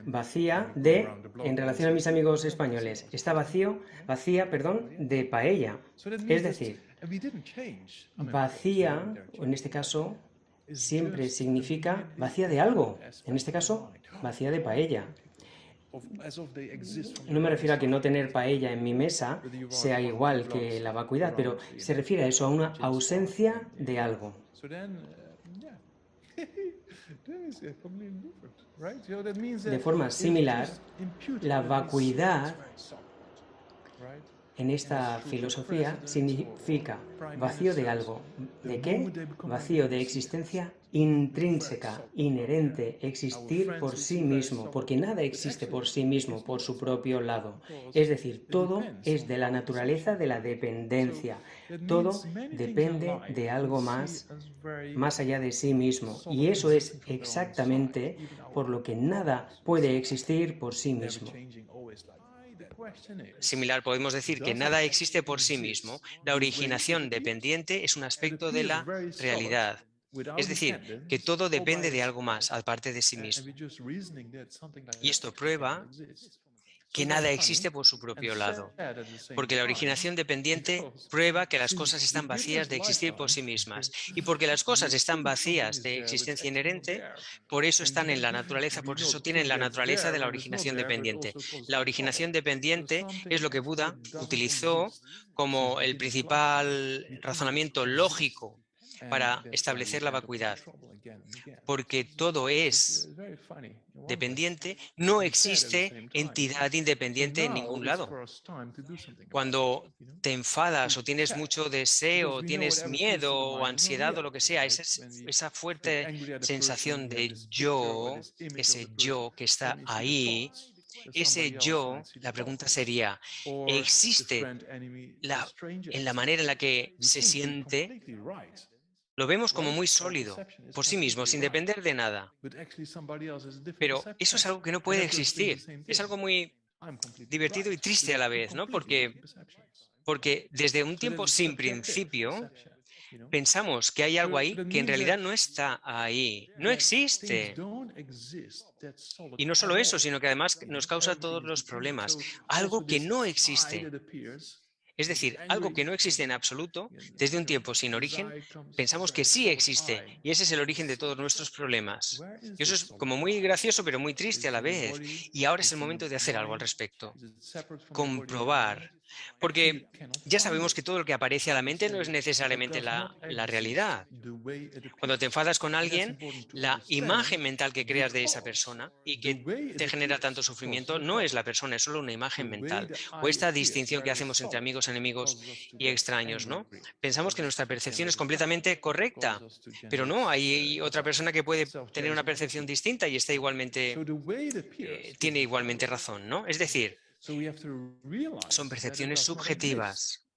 vacía en relación a mis amigos españoles, está vacía, de paella. Es decir, Vacía, en este caso, siempre significa vacía de algo. En este caso, vacía de paella. No me refiero a que no tener paella en mi mesa sea igual que la vacuidad, pero se refiere a eso, a una ausencia de algo. De forma similar, la vacuidad en esta filosofía significa vacío de algo. ¿De qué? Vacío de existencia intrínseca, inherente, existir por sí mismo, porque nada existe por sí mismo, por su propio lado. Es decir, todo es de la naturaleza de la dependencia. Todo depende de algo más allá de sí mismo. Y eso es exactamente por lo que nada puede existir por sí mismo. Similar, podemos decir que nada existe por sí mismo. La originación dependiente es un aspecto de la realidad. Es decir, que todo depende de algo más, aparte de sí mismo. Y esto prueba que nada existe por su propio lado, porque la originación dependiente prueba que las cosas están vacías de existir por sí mismas, y porque las cosas están vacías de existencia inherente, por eso están en la naturaleza, por eso tienen la naturaleza de la originación dependiente. La originación dependiente es lo que Buda utilizó como el principal razonamiento lógico para establecer la vacuidad, porque todo es dependiente, no existe entidad independiente en ningún lado. Cuando te enfadas o tienes mucho deseo, tienes miedo o ansiedad o lo que sea, esa fuerte sensación de yo, ese yo que está ahí, ese yo, la pregunta sería, ¿existe en la manera en la que se siente? Lo vemos como muy sólido, por sí mismo, sin depender de nada. Pero eso es algo que no puede existir. Es algo muy divertido y triste a la vez, ¿no? Porque desde un tiempo sin principio pensamos que hay algo ahí que en realidad no está ahí, no existe. Y no solo eso, sino que además nos causa todos los problemas. Algo que no existe. Es decir, algo que no existe en absoluto, desde un tiempo sin origen, pensamos que sí existe, y ese es el origen de todos nuestros problemas. Y eso es como muy gracioso, pero muy triste a la vez. Y ahora es el momento de hacer algo al respecto. Comprobar. Porque ya sabemos que todo lo que aparece a la mente no es necesariamente la realidad. Cuando te enfadas con alguien, la imagen mental que creas de esa persona y que te genera tanto sufrimiento no es la persona, es solo una imagen mental. O esta distinción que hacemos entre amigos, enemigos y extraños, ¿no? Pensamos que nuestra percepción es completamente correcta, pero no, hay otra persona que puede tener una percepción distinta y está igualmente, tiene igualmente razón, ¿no? Es decir, son percepciones subjetivas.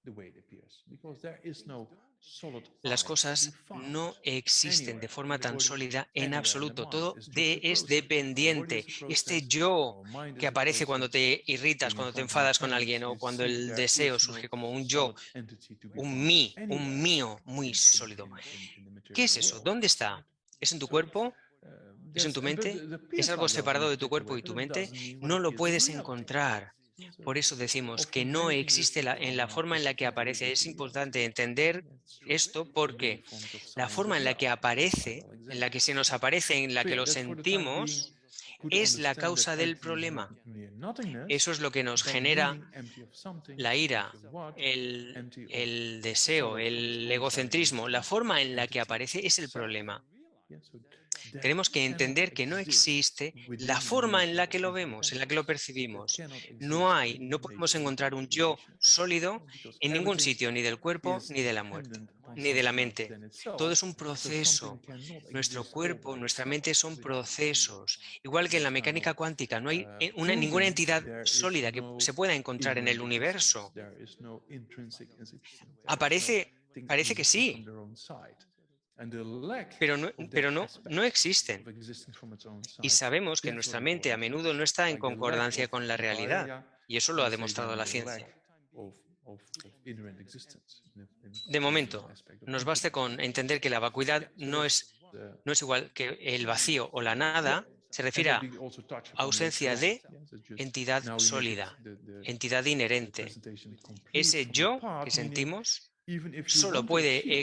Las cosas no existen de forma tan sólida en absoluto. Todo es dependiente. Este yo que aparece cuando te irritas, cuando te enfadas con alguien o cuando el deseo surge como un yo, un mí, un mío muy sólido. ¿Qué es eso? ¿Dónde está? ¿Es en tu cuerpo? ¿Es en tu mente? ¿Es algo separado de tu cuerpo y tu mente? No lo puedes encontrar. Por eso decimos que no existe en la forma en la que aparece. Es importante entender esto porque la forma en la que aparece, en la que se nos aparece, en la que lo sentimos, es la causa del problema. Eso es lo que nos genera la ira, el deseo, el egocentrismo. La forma en la que aparece es el problema. Tenemos que entender que no existe la forma en la que lo vemos, en la que lo percibimos. No podemos encontrar un yo sólido en ningún sitio, ni del cuerpo, ni de la muerte, ni de la mente. Todo es un proceso. Nuestro cuerpo, nuestra mente son procesos. Igual que en la mecánica cuántica, no hay ninguna entidad sólida que se pueda encontrar en el universo. Parece que sí, pero no existen. Y sabemos que nuestra mente a menudo no está en concordancia con la realidad, y eso lo ha demostrado la ciencia. De momento, nos basta con entender que la vacuidad no es igual que el vacío o la nada, se refiere a ausencia de entidad sólida, entidad inherente. Ese yo que sentimos even if you solo want to puede achieve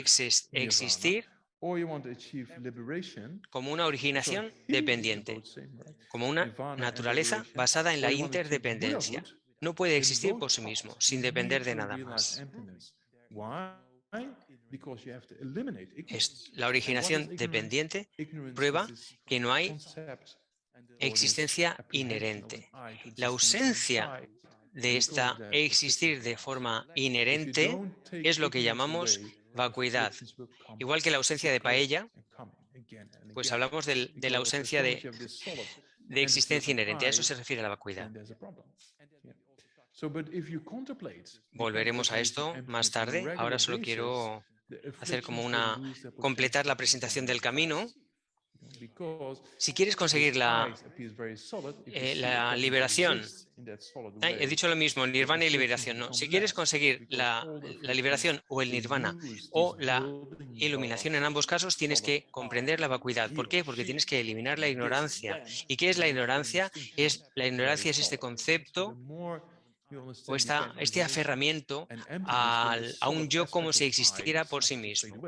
nirvana, existir or you want to achieve liberation, como una so originación here they're dependiente, both same, right? como una Nirvana and naturaleza liberation, basada en or la you want to achieve interdependencia. Buddhahood, No puede in existir both por sí mismo, paths, sin you depender need de to nada realize más. emptiness. Why? Because you have to eliminate ignorance. La And what is originación ignorance? dependiente Ignorance is prueba this que no hay concept or this existencia apprehension of an inherente. I to La exist ausencia inside. de And because of esta that, it existir de disappears. forma If you inherente don't take es lo que ignorance llamamos away, vacuidad. afflictions will come Igual que la ausencia de again paella, and come again and pues again. hablamos de la Because as ausencia long as you have this solid de entity of existencia an inherente. A eso I, se refiere la vacuidad. then there's a problem. Yeah. So, but if you contemplate the Volveremos a contemplation of esto más emptiness on a tarde. regular Ahora solo basis, quiero the hacer como afflictions will lose their completar potential la to become presentación del camino. manifest. Because Si quieres this conseguir I appears very solid, if you see it la doesn't liberación, exist in that solid he way, dicho lo mismo, the nirvana y afflictions liberación, ¿no? become Si quieres less, conseguir because all the la afflictions, liberación o el they nirvana lose o these la building iluminación, en blocks ambos casos of tienes solid que comprender la vacuidad. ¿Por qué? Porque tienes que eliminar la ignorancia. ¿Y qué es la ignorancia? La ignorancia es este concepto o este aferramiento a un yo como si existiera por sí mismo.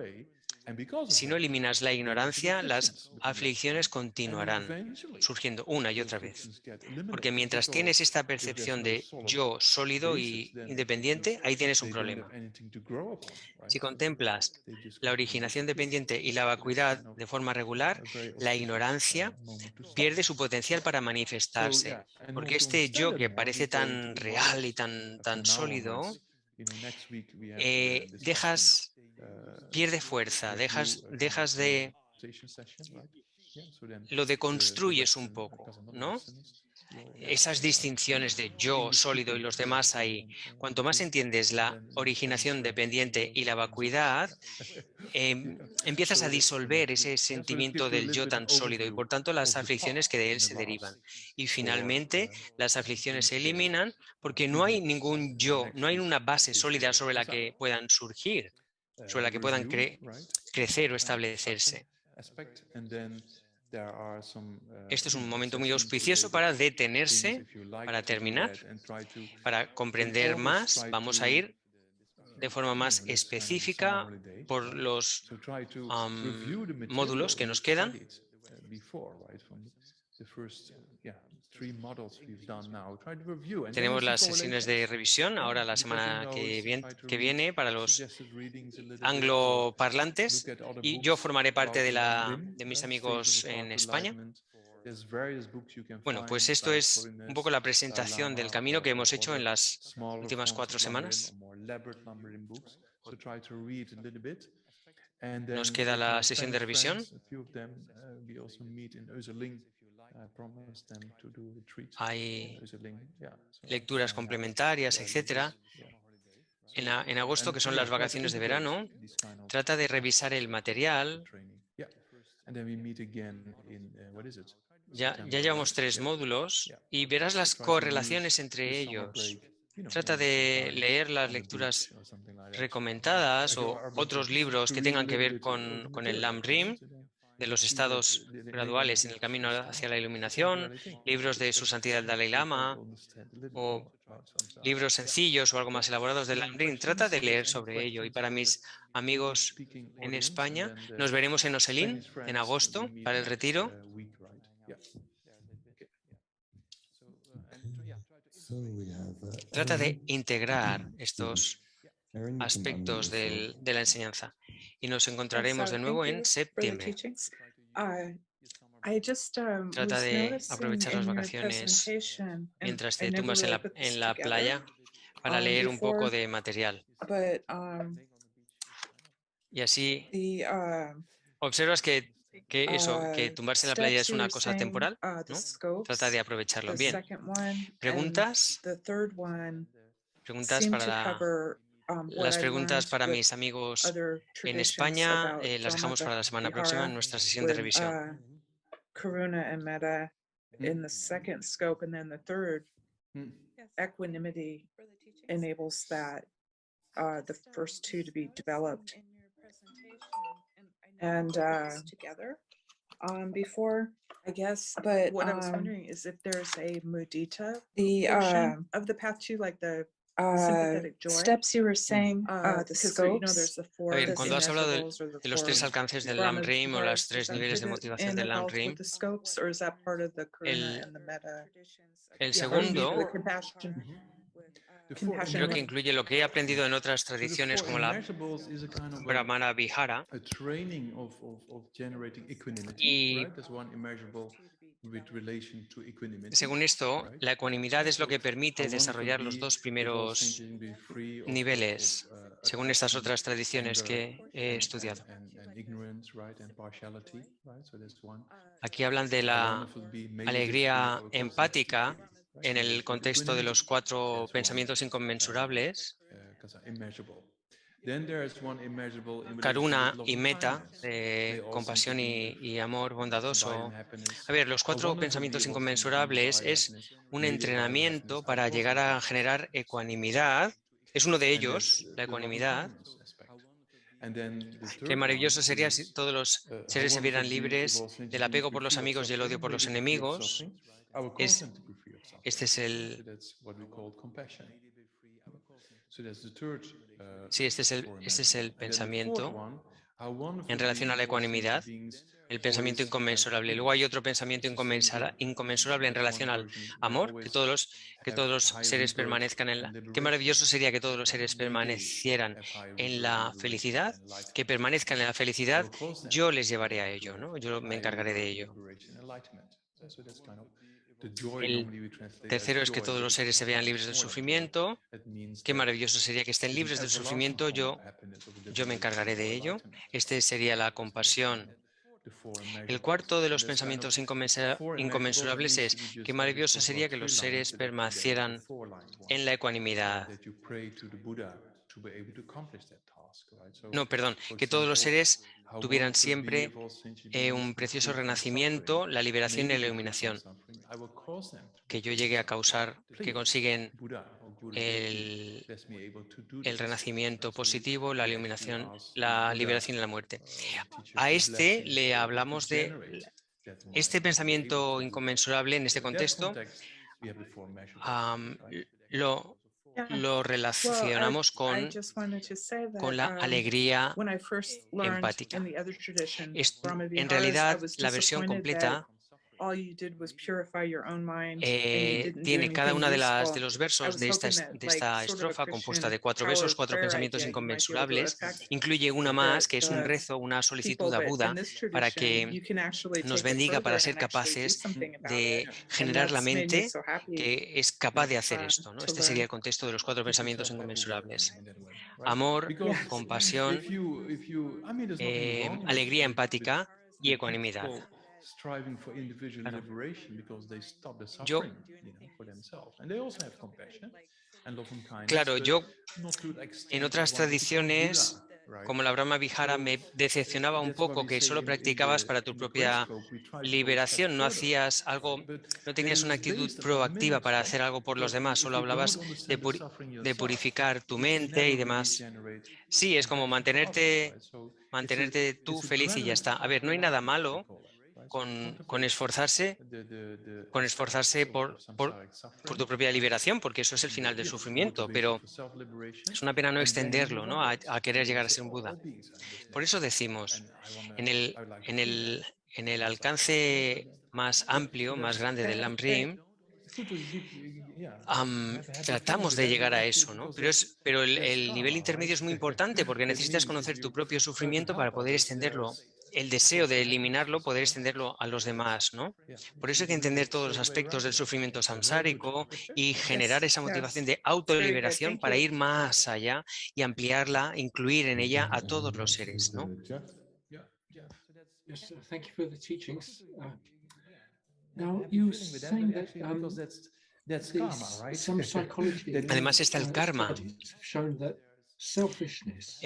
Si no eliminas la ignorancia, las aflicciones continuarán surgiendo una y otra vez. Porque mientras tienes esta percepción de yo sólido y independiente, ahí tienes un problema. Si contemplas la originación dependiente y la vacuidad de forma regular, la ignorancia pierde su potencial para manifestarse. Porque este yo que parece tan real y tan sólido, pierde fuerza, dejas de lo deconstruyes un poco, ¿no? Esas distinciones de yo sólido y los demás ahí. Cuanto más entiendes la originación dependiente y la vacuidad, empiezas a disolver ese sentimiento del yo tan sólido y por tanto las aflicciones que de él se derivan. Y finalmente las aflicciones se eliminan porque no hay ningún yo, no hay una base sólida sobre la que puedan surgir, sobre la que puedan crecer o establecerse. Este es un momento muy auspicioso para detenerse, para terminar, para comprender más. Vamos a ir de forma más específica por los módulos que nos quedan. Tenemos las sesiones de revisión ahora la semana que viene para los angloparlantes y yo formaré parte de mis amigos en España. Bueno, pues esto es un poco la presentación del camino que hemos hecho en las últimas 4 semanas. Nos queda la sesión de revisión. Hay lecturas complementarias, etcétera. En agosto, que son las vacaciones de verano, trata de revisar el material. Ya llevamos 3 módulos y verás las correlaciones entre ellos. Trata de leer las lecturas recomendadas o otros libros que tengan que ver con el Lam-Rim, de los estados graduales en el camino hacia la iluminación, libros de Su Santidad el Dalai Lama o libros sencillos o algo más elaborados del Lam-Rim. Trata de leer sobre ello. Y para mis amigos en España, nos veremos en Oselín en agosto para el retiro. Trata de integrar estos aspectos de la enseñanza y nos encontraremos de nuevo en septiembre. Trata de aprovechar las vacaciones mientras te tumbas en la playa para leer un poco de material. Y así observas que tumbarse en la playa es una cosa temporal, ¿no? Trata de aprovecharlo. Bien. ¿Preguntas? Las preguntas para mis amigos en España las dejamos para la semana próxima en nuestra sesión de revisión. Karuna and Metta in the second scope, and then the third, equanimity enables that the first two to be developed. And together before, I guess, but what I was wondering is if there's a mudita portion of the path to, like the steps you were saying, the scopes. A ver, the cuando has hablado immeasurables or the de los tres four alcances del Brahma LAMRIM o las Viharas, tres is that niveles de included motivación in del involved with LAMRIM, the scopes, or is that part of the karuna el, and the metta? el Yeah, or maybe the segundo compassion. The four Compassion creo que and incluye lo que he aprendido en otras So the tradiciones four como la immeasurables is a kind of Brahmana Vihara a training of generating equanimity, y right? There's one immeasurable with relation to equanimity. según esto, right? la ecuanimidad es lo que How permite wonderful desarrollar los be dos if all primeros thinking be free niveles, según estas attachment, otras tradiciones anger, que he and, estudiado. and ignorance, right? And partiality, right? So that's one. Aquí hablan de How la wonderful be maybe if alegría our cause empática right? en So el that's what contexto de equanimity los 4 as one, pensamientos inconmensurables, because immeasurable. Then there is one immeasurable in relation Karuna with love y and Metta, kindness. de They all seem to compasión be y amor combined in bondadoso. happiness. A ver, los How 4 wonderful be pensamientos if all seem to be inconmensurables divided in es happiness, un maybe divided entrenamiento happiness are para causing llegar a happiness. generar ecuanimidad. Es uno de And that's ellos, la the love and ecuanimidad. kindness aspect. And then the Qué third one maravilloso sería si is todos los how seres se wonderful vieran be if all libres del sentient beings apego be por los free of amigos y el odio suffering, por los maybe free of enemigos. suffering. Our Es, consent to be free of suffering. este es So el, that's what we call compassion. So that's the third sí, este es four este es el immeasurable. And then the fourth pensamiento one, how wonderful en be relación a la if all ecuanimidad, sentient beings el pensamiento always have inconmensurable. Luego hay goodness. otro pensamiento It's the same good. inconmensurable en That's one relación al version. They amor, que always que have todos los high seres rebirth permanezcan en and la... Qué liberation. maravilloso sería que todos los Right? seres They permanecieran have high en rebirth and la liberation felicidad, and que enlightenment. permanezcan en la I felicidad. will cause them Yo les llevaré a ello, to ¿no? Yo me high encargaré de rebirth, ello. liberation, enlightenment. So that's kind of the joy El normally we translate as tercero es que joy, todos but los it's seres se vean much libres del more than joy. sufrimiento. It means Qué that maravilloso sería que estén it's an libres del everlasting sufrimiento. form of happiness, of Yo me liberation, encargaré or de ello. enlightenment. Este sería la So that's kind of compasión. the four El immeasurables. cuarto de And los that's kind of pensamientos the four immeasurables inconmensurables means es we just qué already maravilloso spoke sería about que los three line seres instead of three. There's also permanecieran four line one. en la ecuanimidad. That you pray to the Buddha to be able to accomplish that task, right? So, No, perdón, for que todos los example, seres how tuvieran wonderful it be siempre if all sentient beings un be precioso free from renacimiento, suffering, la liberación y maybe la be free from iluminación, suffering. I will cause them to be que yo free from llegue a suffering. causar, que Please, consiguen Buddha or Gurudev, el, bless me able to do el this. renacimiento Right? So positivo, la we actually iluminación, ask la Buddha, liberación y la muerte. the teachers, A to este bless us le to be able to hablamos de generate that este mind, to be able pensamiento to do that. inconmensurable en So este in that contexto. context, we have the four measurables, right? Lo Yeah. lo Well, relacionamos I just wanted to say con that la alegría when I first learned empática. in the other tradition, Brahma En Viharas, I realidad, was la versión disappointed that completa all you did was purify your own mind and you didn't do tiene cada anything una de useful. los I versos was de hoping that like esta sort of a estrofa compuesta Christian de 4 power versos, of 4 prayer pensamientos idea, you might be able to inconmensurables. affect Incluye una más, que es un the rezo, una solicitud people, a but Buda in this para tradition, que you can actually nos take it bendiga para further ser and actually do capaces something about de it. And generar la that's made me mente so happy que es capaz de hacer esto, ¿no? to Este sería learn. el contexto de los 4 Keep pensamientos yourself happy by inconmensurables. in that way, right? Amor, Because Yes. compasión, if you, I mean, there's nothing wrong alegría with empática y ecuanimidad. people striving for individual Claro. liberation because they stop the Yo, suffering, for themselves, and they also have compassion and love and kindness. claro, but yo not to the extent en of otras wanting to become tradiciones, Buddha, right? como la Brahma Vihara, So me decepcionaba un that's why poco we que say solo in practicabas para tu the great propia scope we try to go a step liberación, no further, hacías algo, right? But no then tenías it una is actitud based upon the proactiva middle para scope, hacer algo por los because demás, if solo you don't hablabas understand the suffering de yourself, purificar tu you can mente y never really demás. generate Sí, es como compassion for others, right? So mantenerte tú it's a feliz y ya gradual está. A path ver, to no hay nada enlightenment, we malo call it, right? So con contemplate esforzarse, the con aesthetics esforzarse of samsaric por suffering, tu propia right? liberación, porque eso es el And final del yeah, sufrimiento, motivation pero for self-liberation, es una pena no and then you extenderlo, move ¿no? onwards, A querer llegar a because ser un Buda. all beings are in this Por eso nature, decimos, and I wanna, en I would like to feel that. en el That's our question, right? alcance más So amplio, más that's grande del Lamrim, it's good to keep, yeah, have a happy feeling tratamos with de that, llegar but a actually eso, ¿no? because that's El nivel karma, intermedio right? es muy importante porque That necesitas means if conocer tu you propio try to sufrimiento para help poder others, extenderlo. El of deseo course de the happiness eliminarlo, for poder someone else. extenderlo a los demás, ¿no? Yeah, Por if eso you hay que do entender it todos los straight way aspectos del around, sufrimiento so very good. samsárico y generar Yes, esa motivación yes. de It's very good. autoliberación Thank para you. ir más allá y ampliarla, incluir en ella a todos los seres, ¿no? Jeff? Yeah, Jeff. Yes, thank you for the teachings. Now, Happy you were feeling with that, saying but that actually because that's these- karma, right? some psychology Además está el karma. studies have shown that selfishness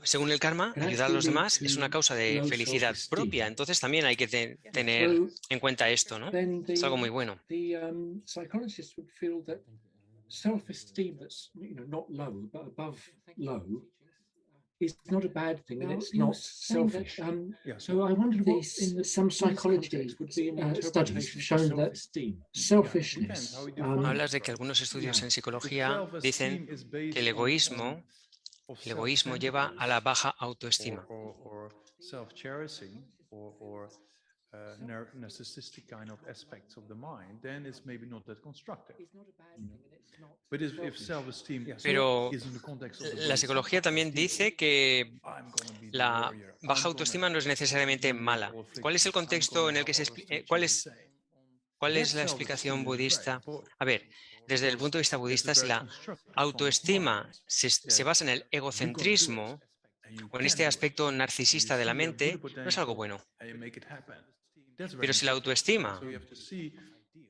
Según el karma, can ayudar a los actually lead demás es una to causa de low felicidad self-esteem. propia. Entonces también hay que tener So en cuenta esto, ¿no? then Es algo muy bueno. the psychologists would feel that self-esteem that's not low but above low is not a bad thing, and Well, it's you were not saying that, selfish. Yeah. So I wonder what These- in some psychology would be an studies have shown that self-esteem. selfishness, Depends how we define Hablas de que algunos estudios en psicología dicen que el egoísmo lleva a la baja autoestima. or self-cherishing or narcissistic kind of aspects of the mind, then it's maybe not that constructive. is not a bad thing, and it's not But if self-esteem Pero is in the context of the la psicología también dice que I'm gonna be the la warrior, I'm baja gonna autoestima no es necesariamente eliminate mala. all afflictions, ¿Cuál es el I'm contexto gonna en el que have se all explica? afflictions ¿Cuál the es same. ¿Cuál es That la self-esteem explicación is very budista? important, A ver, desde el punto de vista because budista, that's a si very la constructive form of autoestima mind se basa en el you're gonna do it, egocentrismo and you o en can este do it, aspecto and you narcisista de la see you have mente, good no es algo potential, bueno. and you make it happen. That's very Pero si la important. autoestima So you have to see how you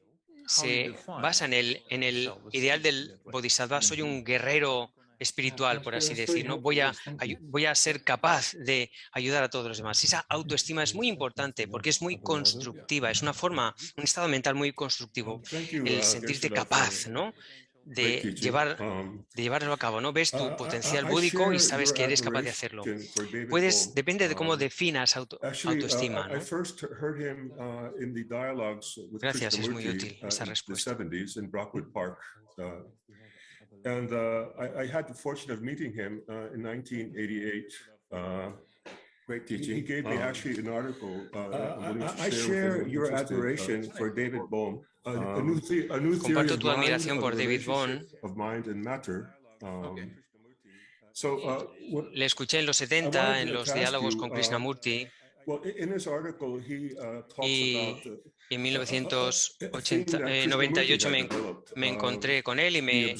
se define basa en el self-esteem ideal in del that way. bodhisattva, soy un guerrero espiritual, por así decir, ¿no? Voy a ser capaz de ayudar a todos los demás. Esa autoestima es muy importante porque es muy constructiva, es una forma, un estado mental muy constructivo, el sentirte capaz, ¿no? de llevarlo a cabo, ¿no? Ves tu potencial búdico y sabes que eres capaz de hacerlo. Depende de cómo definas autoestima, ¿no? Gracias, es muy útil esa respuesta. And I had the fortune of meeting him in 1988. Great teaching. He gave me actually an article. I share your admiration for David Bohm. A new theory Comparto tu admiración por David Bohm. of mind and matter. Le escuché en los 70 en los diálogos con Krishnamurti. Y en 1998 me encontré con él y me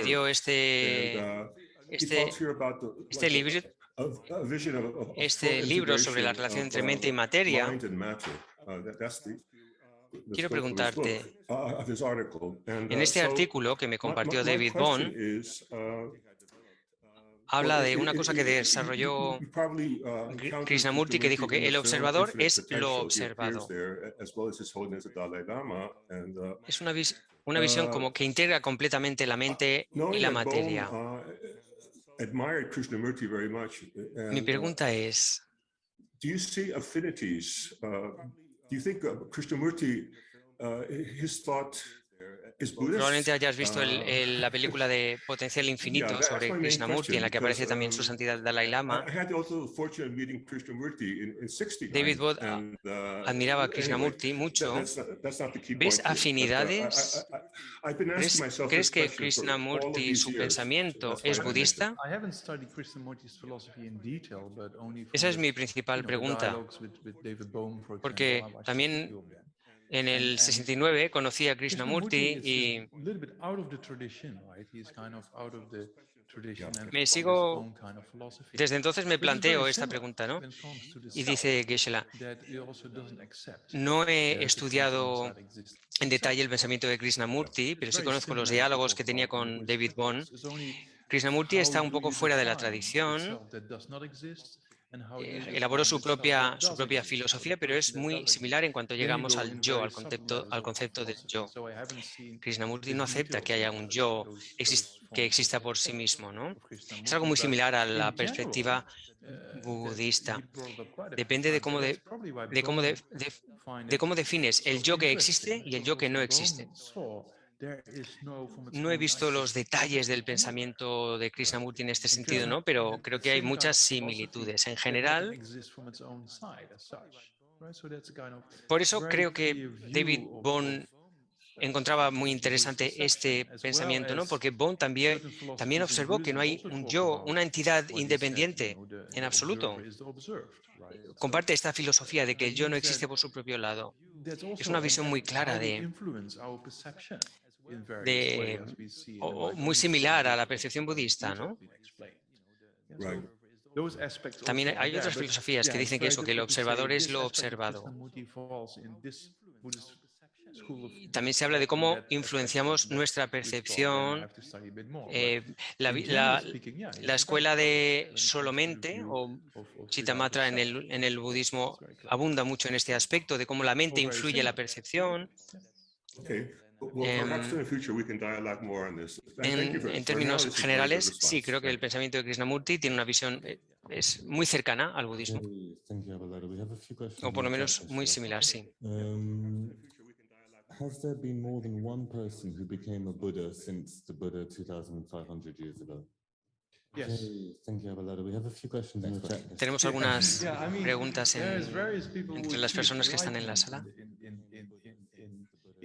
dio este libro sobre la relación entre mente y materia. Quiero preguntarte, en este artículo que me compartió David Bohm, habla de una cosa que desarrolló Krishnamurti, que dijo que el observador es lo observado. Es una visión como que integra completamente la mente y la materia. Mi pregunta es, probablemente hayas visto la película de Potencial Infinito sobre Krishnamurti, en la que aparece también su santidad Dalai Lama. David Bohm admiraba a Krishnamurti mucho. ¿Ves afinidades? ¿Crees que Krishnamurti, su pensamiento, es budista? Esa es mi principal pregunta, porque también en el 69 conocí a Krishnamurti y desde entonces me planteo esta pregunta, ¿no? Y dice Geshe-la, no he estudiado en detalle el pensamiento de Krishnamurti, pero sí conozco los diálogos que tenía con David Bohm. Krishnamurti está un poco fuera de la tradición. Elaboró su propia filosofía, pero es muy similar en cuanto llegamos al yo, al concepto del yo. Krishnamurti no acepta que haya un yo que exista por sí mismo, ¿no? Es algo muy similar a la perspectiva budista. Depende de cómo defines el yo que existe y el yo que no existe. No he visto los detalles del pensamiento de Krishnamurti en este sentido, ¿no? Pero creo que hay muchas similitudes. En general, por eso creo que David Bohm encontraba muy interesante este pensamiento, ¿no? Porque Bohm también observó que no hay un yo, una entidad independiente en absoluto. Comparte esta filosofía de que el yo no existe por su propio lado. Es una visión muy clara muy similar a la percepción budista, ¿no? También hay otras filosofías que dicen que el observador es lo observado. También se habla de cómo influenciamos nuestra percepción. La escuela de Solamente o Chittamatra en el budismo abunda mucho en este aspecto de cómo la mente influye en la percepción. En términos generales, sí, creo que el pensamiento de Krishnamurti tiene una visión es muy cercana al budismo, o por lo menos muy similar, sí. Has there been more than one person who became a Buddha since the Buddha 2,500 years ago? Yes. Okay, thank you, Abelardo. We have a few questions in the chat. Tenemos algunas Yeah, I mean, preguntas there's various people who entre las achieved personas que están en la sala.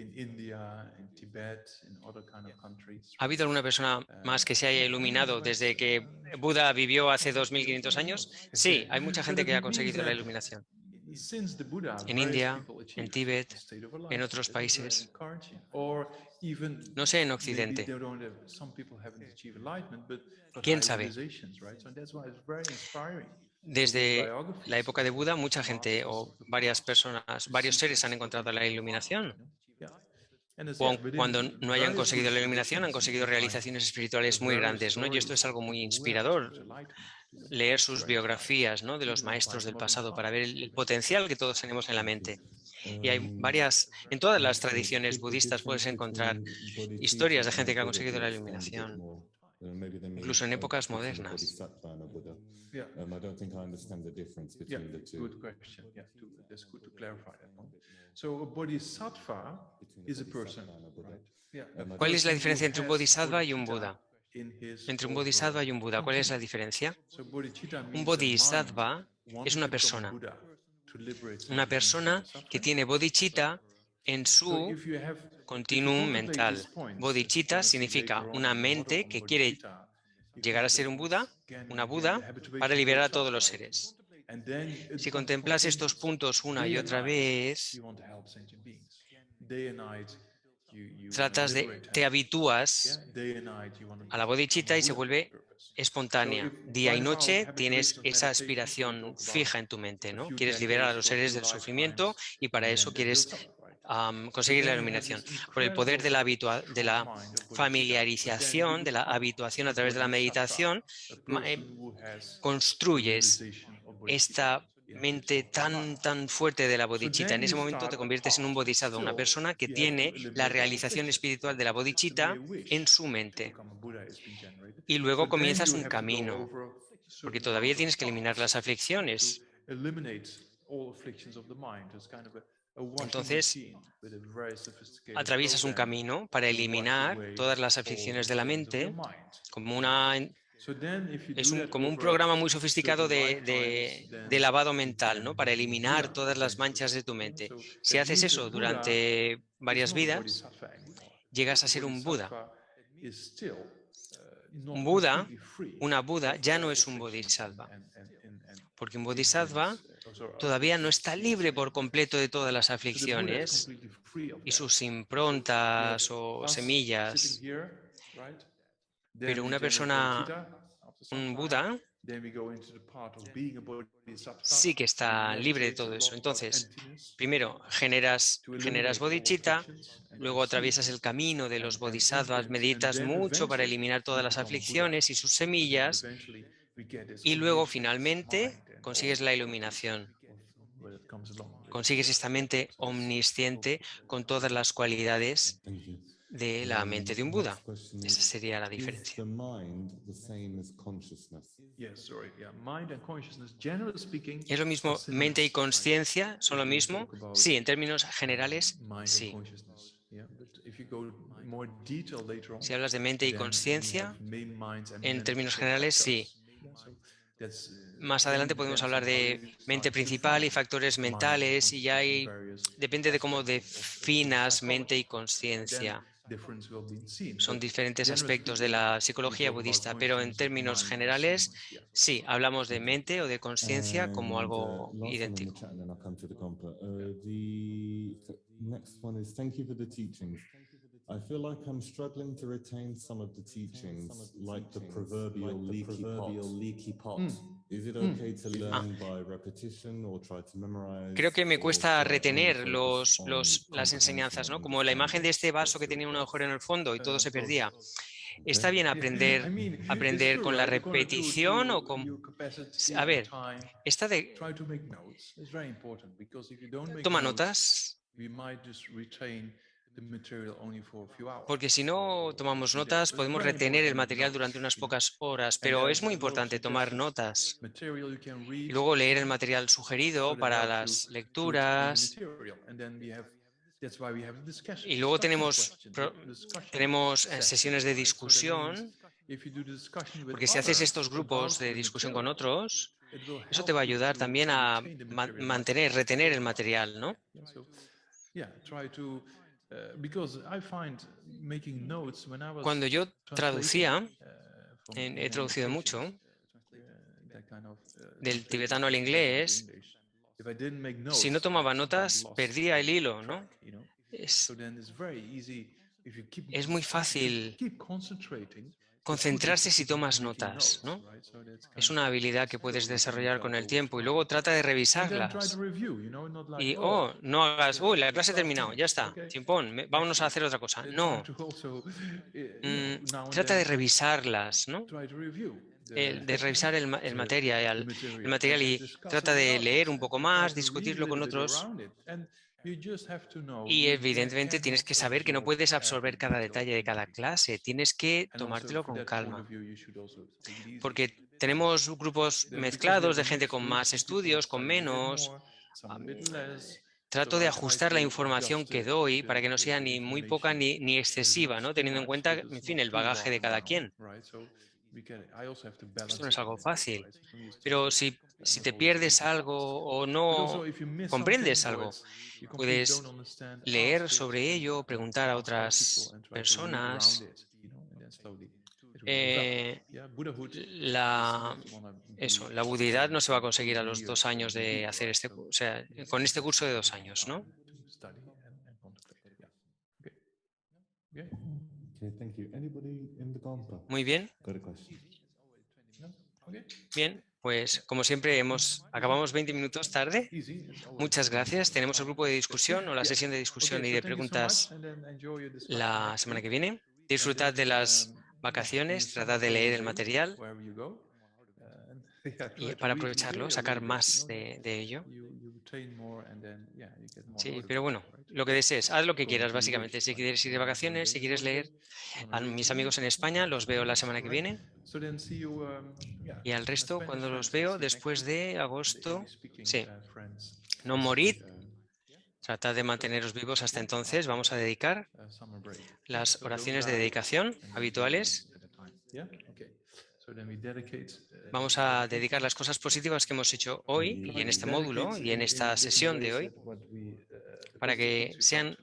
in India, in Tibet, in other kind of countries. ¿Ha habido alguna persona más que se haya iluminado desde que Buda vivió hace 2500 años? Sí, hay mucha gente que ha conseguido la iluminación. En India, en Tíbet, en otros países. No sé, en Occidente. ¿Quién sabe? Desde la época de Buda, mucha gente o varias personas, varios seres han encontrado la iluminación. Cuando no hayan conseguido la iluminación, han conseguido realizaciones espirituales muy grandes, ¿no? Y esto es algo muy inspirador, leer sus biografías, ¿no?, de los maestros del pasado para ver el potencial que todos tenemos en la mente. Y hay en todas las tradiciones budistas puedes encontrar historias de gente que ha conseguido la iluminación, incluso en épocas modernas. Yeah. I don't think I understand the difference between the two. Good question. Yeah, that's good to clarify that one. So a bodhisattva is a person, right? Yeah, ¿Cuál es la diferencia entre un bodhisattva y un Buda? Entre un bodhisattva y un Buda, ¿cuál es la diferencia? Un bodhisattva es una persona que tiene bodhicitta en su continuum mental. Bodhicitta significa una mente que quiere llegar a ser un Buda, una Buda, para liberar a todos los seres. Si contemplas estos puntos una y otra vez, te habitúas a la bodhicitta y se vuelve espontánea. Día y noche tienes esa aspiración fija en tu mente, ¿no? Quieres liberar a los seres del sufrimiento y para eso quieres conseguir la iluminación. Por el poder de la familiarización, de la habituación a través de la meditación, construyes esta mente tan fuerte de la bodhicitta. En ese momento te conviertes en un bodhisattva, una persona que tiene la realización espiritual de la bodhicitta en su mente. Y luego comienzas un camino, porque todavía tienes que eliminar las aflicciones. Entonces, atraviesas un camino para eliminar todas las aflicciones de la mente, como como un programa muy sofisticado de lavado mental, ¿no?, para eliminar todas las manchas de tu mente. Si haces eso durante varias vidas, llegas a ser un Buda. Un Buda, una Buda, ya no es un bodhisattva, porque un bodhisattva todavía no está libre por completo de todas las aflicciones y sus improntas o semillas. Pero una persona, un Buda, sí que está libre de todo eso. Entonces, primero generas bodhicitta, luego atraviesas el camino de los bodhisattvas, meditas mucho para eliminar todas las aflicciones y sus semillas, y luego finalmente consigues la iluminación. Consigues esta mente omnisciente con todas las cualidades de la mente de un Buda. Esa sería la diferencia. ¿Es lo mismo mente y conciencia? ¿Son lo mismo? Sí, en términos generales, sí. Si hablas de mente y conciencia, en términos generales, sí. Más adelante podemos hablar de mente principal y factores mentales y depende de cómo definas mente y conciencia. Son diferentes aspectos de la psicología budista, pero en términos generales, sí, hablamos de mente o de conciencia como algo idéntico. I feel like I'm struggling to retain some of the teachings, like the proverbial leaky pot. Is it okay to learn by repetition or try to memorize? Creo que me cuesta retener las enseñanzas, ¿no? Como la imagen de este vaso que tenía un agujero en el fondo y todo se perdía. ¿Está bien aprender con la repetición o con...? A ver, toma notas. Porque si no tomamos notas, podemos retener el material durante unas pocas horas, pero es muy importante tomar notas y luego leer el material sugerido para las lecturas. Y luego tenemos sesiones de discusión, porque si haces estos grupos de discusión con otros, eso te va a ayudar también a retener el material, ¿no? Cuando yo traducía, he traducido mucho del tibetano al inglés, si no tomaba notas, perdía el hilo, ¿no? Es muy fácil concentrarse si tomas notas, ¿no? Es una habilidad que puedes desarrollar con el tiempo y luego trata de revisarlas. Y, no hagas, la clase ha terminado, ya está, chimpón, vámonos a hacer otra cosa. No. Trata de revisarlas, ¿no? De revisar el material y trata de leer un poco más, discutirlo con otros. Y evidentemente tienes que saber que no puedes absorber cada detalle de cada clase, tienes que tomártelo con calma. Porque tenemos grupos mezclados de gente con más estudios, con menos. Trato de ajustar la información que doy para que no sea ni muy poca ni excesiva, ¿no? Teniendo en cuenta, en fin, el bagaje de cada quien. Esto no es algo fácil, pero si te pierdes algo o no comprendes algo, puedes leer sobre ello, preguntar a otras personas. La budidad no se va a conseguir a los 2 años de hacer con este curso de 2 años, ¿no? Muy bien. Bien, pues como siempre acabamos 20 minutos tarde. Muchas gracias. Tenemos el grupo de discusión o la sesión de discusión y de preguntas la semana que viene. Disfrutad de las vacaciones, tratad de leer el material y para aprovecharlo, sacar más de ello. Sí, pero bueno, lo que desees, haz lo que quieras básicamente. Si quieres ir de vacaciones, si quieres leer, a mis amigos en España los veo la semana que viene. Y al resto, cuando los veo, después de agosto, sí, no morid, tratad de manteneros vivos hasta entonces. Vamos a dedicar las oraciones de dedicación habituales. Vamos a dedicar las cosas positivas que hemos hecho hoy y en este módulo y en esta sesión de hoy para que sean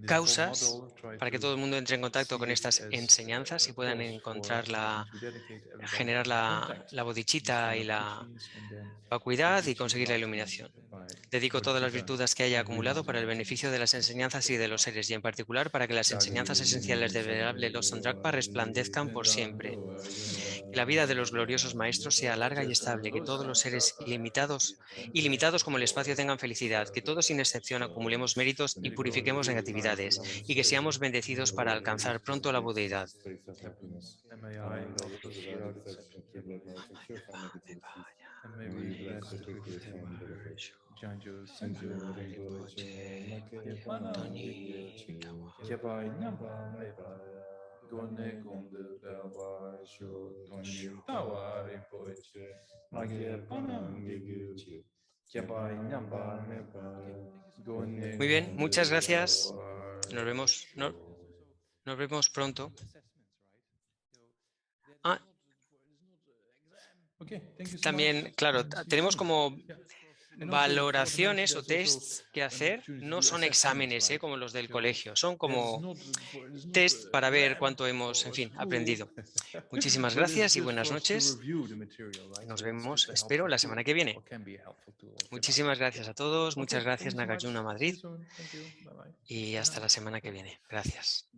causas para que todo el mundo entre en contacto con estas enseñanzas y puedan generar la bodichita y la vacuidad y conseguir la iluminación. Dedico todas las virtudes que haya acumulado para el beneficio de las enseñanzas y de los seres, y en particular para que las enseñanzas esenciales del venerable Losang Dragpa resplandezcan por siempre. Que la vida de los gloriosos maestros sea larga y estable, que todos los seres ilimitados como el espacio tengan felicidad, que todos sin excepción acumulemos méritos y purifiquemos negatividades, y que seamos bendecidos para alcanzar pronto la budeidad. Muy bien, muchas gracias. Nos vemos pronto. También, claro, tenemos como valoraciones o tests que hacer. No son exámenes, como los del colegio. Son como test para ver cuánto hemos, en fin, aprendido. Muchísimas gracias y buenas noches. Nos vemos, espero, la semana que viene. Muchísimas gracias a todos. Muchas gracias, Nagarjuna Madrid. Y hasta la semana que viene. Gracias.